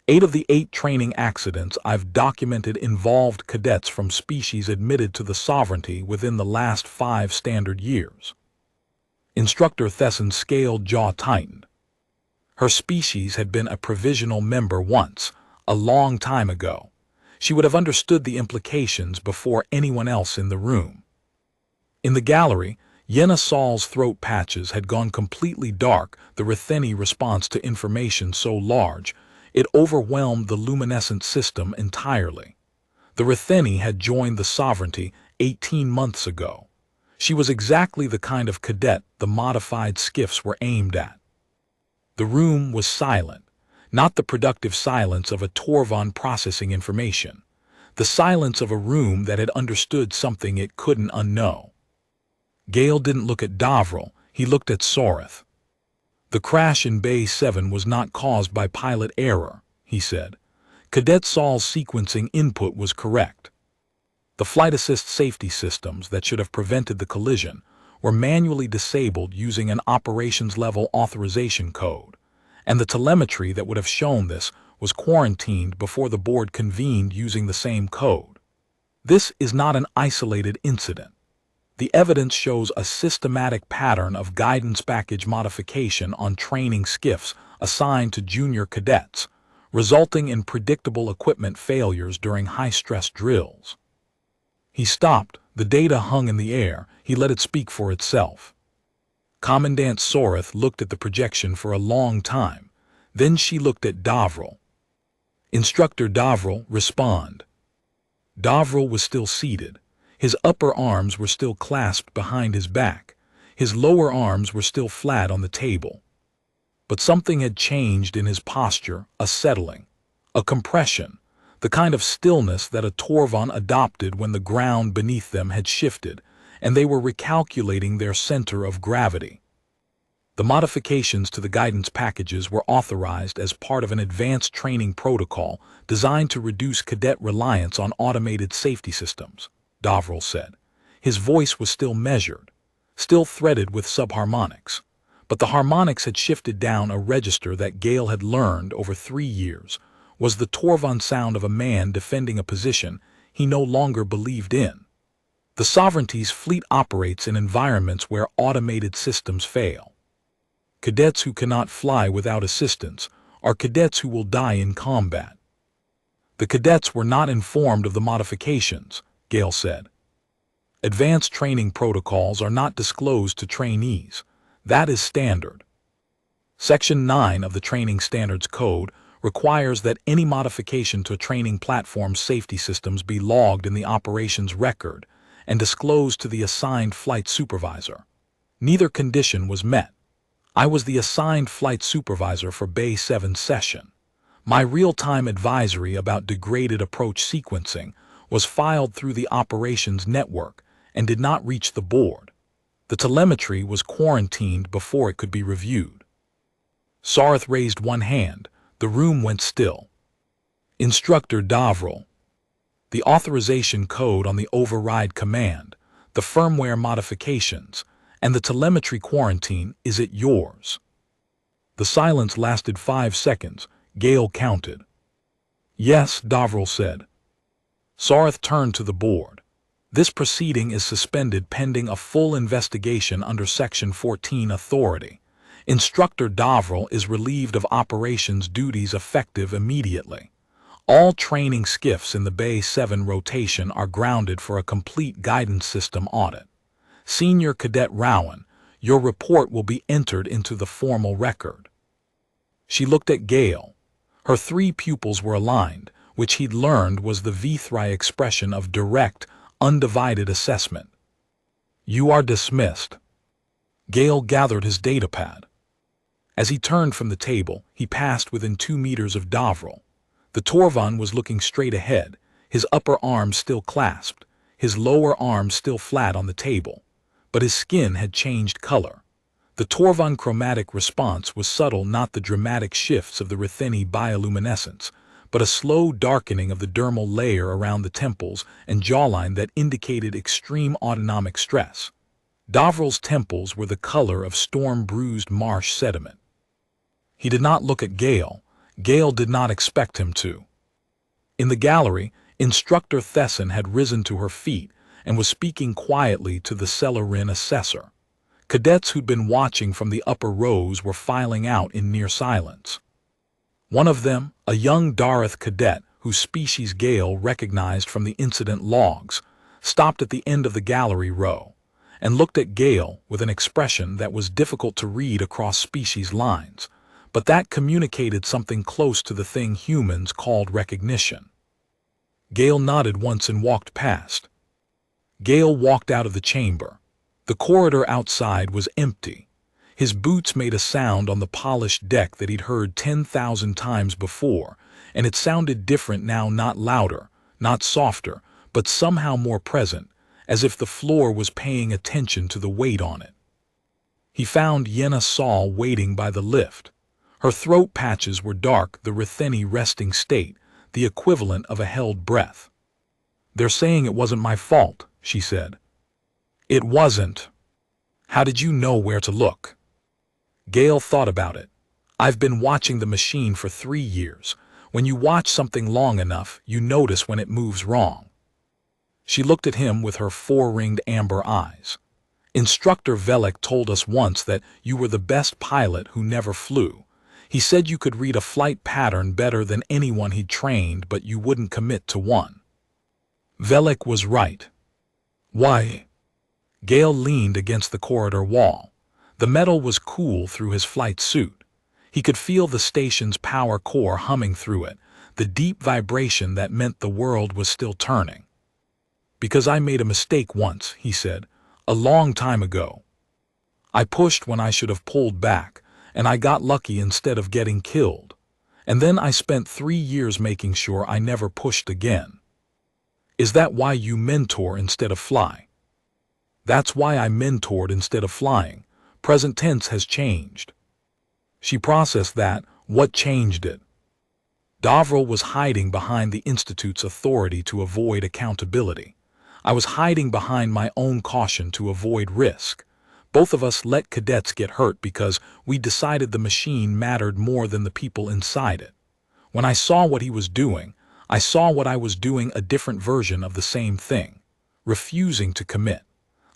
8 of the 8 training accidents I've documented involved cadets from species admitted to the sovereignty within the last 5 standard years. Instructor Thesson's scaled jaw tightened. Her species had been a provisional member once, a long time ago. She would have understood the implications before anyone else in the room. In the gallery, Yenna Saul's throat patches had gone completely dark, the Ritheni response to information so large It overwhelmed the luminescent system entirely. The Retheni had joined the Sovereignty 18 months ago. She was exactly the kind of cadet the modified skiffs were aimed at. The room was silent, not the productive silence of a Torvon processing information, the silence of a room that had understood something it couldn't unknow. Gale didn't look at Davril, he looked at Soreth. The crash in Bay 7 was not caused by pilot error, he said. Cadet Saul's sequencing input was correct. The flight assist safety systems that should have prevented the collision were manually disabled using an operations-level authorization code, and the telemetry that would have shown this was quarantined before the board convened using the same code. This is not an isolated incident. The evidence shows a systematic pattern of guidance package modification on training skiffs assigned to junior cadets, resulting in predictable equipment failures during high-stress drills. He stopped, the data hung in the air, he let it speak for itself. Commandant Soreth looked at the projection for a long time, then she looked at Davril. Instructor Davril, respond. Davril was still seated. His upper arms were still clasped behind his back. His lower arms were still flat on the table. But something had changed in his posture, a settling, a compression, the kind of stillness that a Torvon adopted when the ground beneath them had shifted, and they were recalculating their center of gravity. The modifications to the guidance packages were authorized as part of an advanced training protocol designed to reduce cadet reliance on automated safety systems, Davril said. His voice was still measured, still threaded with subharmonics, but the harmonics had shifted down a register that Gale had learned over 3 years was the Torvon sound of a man defending a position he no longer believed in. The Sovereignty's fleet operates in environments where automated systems fail. Cadets who cannot fly without assistance are cadets who will die in combat. The cadets were not informed of the modifications, Gale said. Advanced training protocols are not disclosed to trainees. That is standard. Section 9 of the Training Standards Code requires that any modification to a training platform's safety systems be logged in the operations record and disclosed to the assigned flight supervisor. Neither condition was met. I was the assigned flight supervisor for Bay 7 session. My real-time advisory about degraded approach sequencing was filed through the operations network and did not reach the board. The telemetry was quarantined before it could be reviewed. Soreth raised one hand. The room went still. Instructor Davril. The authorization code on the override command, the firmware modifications, and the telemetry quarantine, is it yours? The silence lasted 5 seconds. Gale counted. Yes, Davril said. Soreth turned to the board. This proceeding is suspended pending a full investigation under Section 14 authority. Instructor Davril is relieved of operations duties effective immediately. All training skiffs in the Bay 7 rotation are grounded for a complete guidance system audit. Senior Cadet Rowan, your report will be entered into the formal record. She looked at Gale. Her 3 pupils were aligned, which he'd learned was the Vithrai expression of direct, undivided assessment. You are dismissed. Gale gathered his datapad. As he turned from the table, he passed within 2 meters of Davril. The Torvon was looking straight ahead, his upper arms still clasped, his lower arms still flat on the table, but his skin had changed color. The Torvon chromatic response was subtle, not the dramatic shifts of the Retheni bioluminescence, but a slow darkening of the dermal layer around the temples and jawline that indicated extreme autonomic stress. Davril's temples were the color of storm-bruised marsh sediment. He did not look at Gale. Gale did not expect him to. In the gallery, Instructor Thesson had risen to her feet and was speaking quietly to the Celerin assessor. Cadets who'd been watching from the upper rows were filing out in near silence. One of them, a young Dareth cadet whose species Gale recognized from the incident logs, stopped at the end of the gallery row and looked at Gale with an expression that was difficult to read across species lines, but that communicated something close to the thing humans called recognition. Gale nodded once and walked past. Gale walked out of the chamber. The corridor outside was empty. His boots made a sound on the polished deck that he'd heard 10,000 times before, and it sounded different now, not louder, not softer, but somehow more present, as if the floor was paying attention to the weight on it. He found Yenna Saul waiting by the lift. Her throat patches were dark, the Retheni resting state, the equivalent of a held breath. "They're saying it wasn't my fault," she said. "It wasn't. How did you know where to look?" Gale thought about it. "I've been watching the machine for 3 years. When you watch something long enough, you notice when it moves wrong." She looked at him with her 4-ringed amber eyes. "Instructor Velek told us once that you were the best pilot who never flew. He said you could read a flight pattern better than anyone he'd trained, but you wouldn't commit to one." Velek was right. "Why?" Gale leaned against the corridor wall. The metal was cool through his flight suit. He could feel the station's power core humming through it, the deep vibration that meant the world was still turning. "Because I made a mistake once," he said, "a long time ago. I pushed when I should have pulled back, and I got lucky instead of getting killed. And then I spent 3 years making sure I never pushed again." "Is that why you mentor instead of fly?" "That's why I mentored instead of flying. Present tense has changed." She processed that. What changed it? Deathworld was hiding behind the Institute's authority to avoid accountability. I was hiding behind my own caution to avoid risk. Both of us let cadets get hurt because we decided the machine mattered more than the people inside it. When I saw what he was doing, I saw what I was doing, a different version of the same thing, refusing to commit,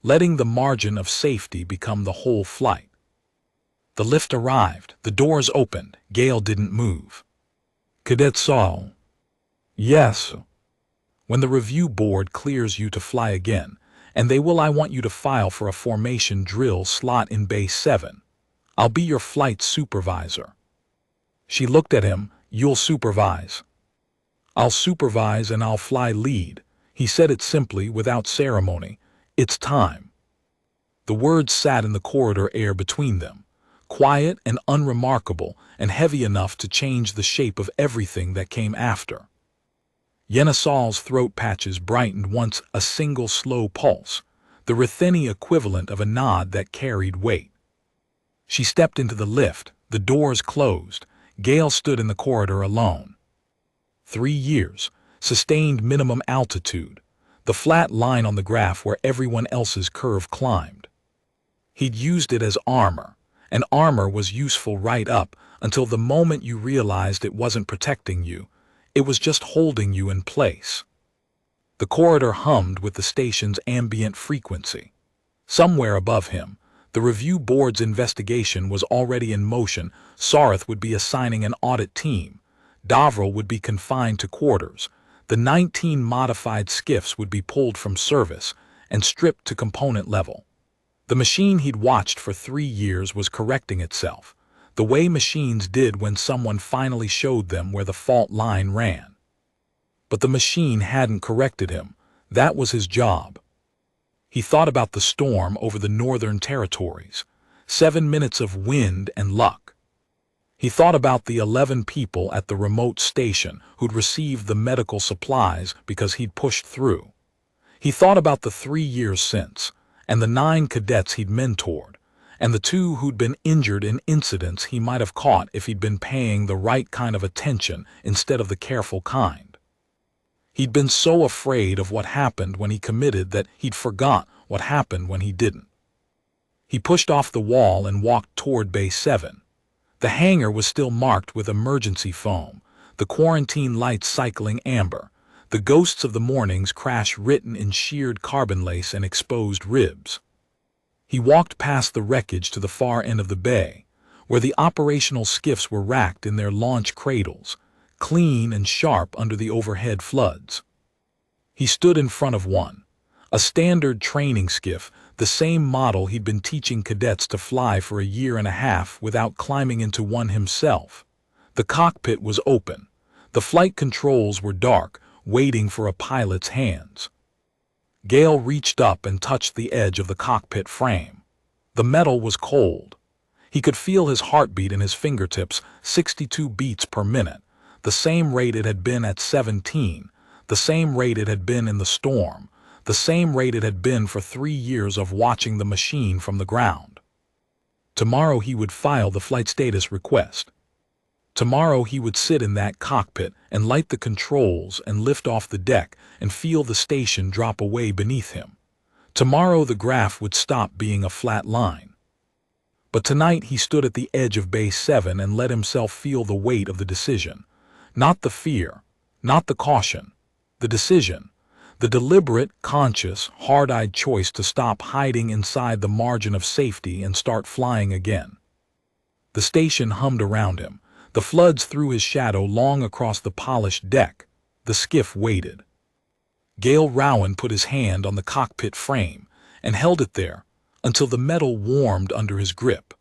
letting the margin of safety become the whole flight. The lift arrived, the doors opened, Gale didn't move. "Cadet Saul." "Yes." "When the review board clears you to fly again, and they will, I want you to file for a formation drill slot in Bay 7. I'll be your flight supervisor." She looked at him. "You'll supervise?" "I'll supervise and I'll fly lead." He said it simply, without ceremony. "It's time." The words sat in the corridor air between them, quiet and unremarkable and heavy enough to change the shape of everything that came after. Yenna Saul's throat patches brightened once, a single slow pulse, the Retheni equivalent of a nod that carried weight. She stepped into the lift, the doors closed. Gale stood in the corridor alone. 3 years, sustained minimum altitude, the flat line on the graph where everyone else's curve climbed. He'd used it as armor, and armor was useful right up until the moment you realized it wasn't protecting you. It was just holding you in place. The corridor hummed with the station's ambient frequency. Somewhere above him, the review board's investigation was already in motion. Sareth would be assigning an audit team. Deathworld would be confined to quarters. The 19 modified skiffs would be pulled from service and stripped to component level. The machine he'd watched for 3 years was correcting itself, the way machines did when someone finally showed them where the fault line ran. But the machine hadn't corrected him. That was his job. He thought about the storm over the northern territories, 7 minutes of wind and luck. He thought about the 11 people at the remote station who'd received the medical supplies because he'd pushed through. He thought about the 3 years since, and the 9 cadets he'd mentored, and the 2 who'd been injured in incidents he might have caught if he'd been paying the right kind of attention instead of the careful kind. He'd been so afraid of what happened when he committed that he'd forgot what happened when he didn't. He pushed off the wall and walked toward Bay 7. The hangar was still marked with emergency foam, the quarantine lights cycling amber, the ghosts of the morning's crash written in sheared carbon lace and exposed ribs. He walked past the wreckage to the far end of the bay, where the operational skiffs were racked in their launch cradles, clean and sharp under the overhead floods. He stood in front of one, a standard training skiff, the same model he'd been teaching cadets to fly for a year and a half without climbing into one himself. The cockpit was open. The flight controls were dark, waiting for a pilot's hands. Gale reached up and touched the edge of the cockpit frame. The metal was cold. He could feel his heartbeat in his fingertips, 62 beats per minute, the same rate it had been at 17, the same rate it had been in the storm, the same rate it had been for 3 years of watching the machine from the ground. Tomorrow he would file the flight status request. Tomorrow he would sit in that cockpit and light the controls and lift off the deck and feel the station drop away beneath him. Tomorrow the graph would stop being a flat line. But tonight he stood at the edge of Bay 7 and let himself feel the weight of the decision. Not the fear, not the caution, the decision. The deliberate, conscious, hard-eyed choice to stop hiding inside the margin of safety and start flying again. The station hummed around him. The floods threw his shadow long across the polished deck. The skiff waited. Gale Rowan put his hand on the cockpit frame and held it there until the metal warmed under his grip.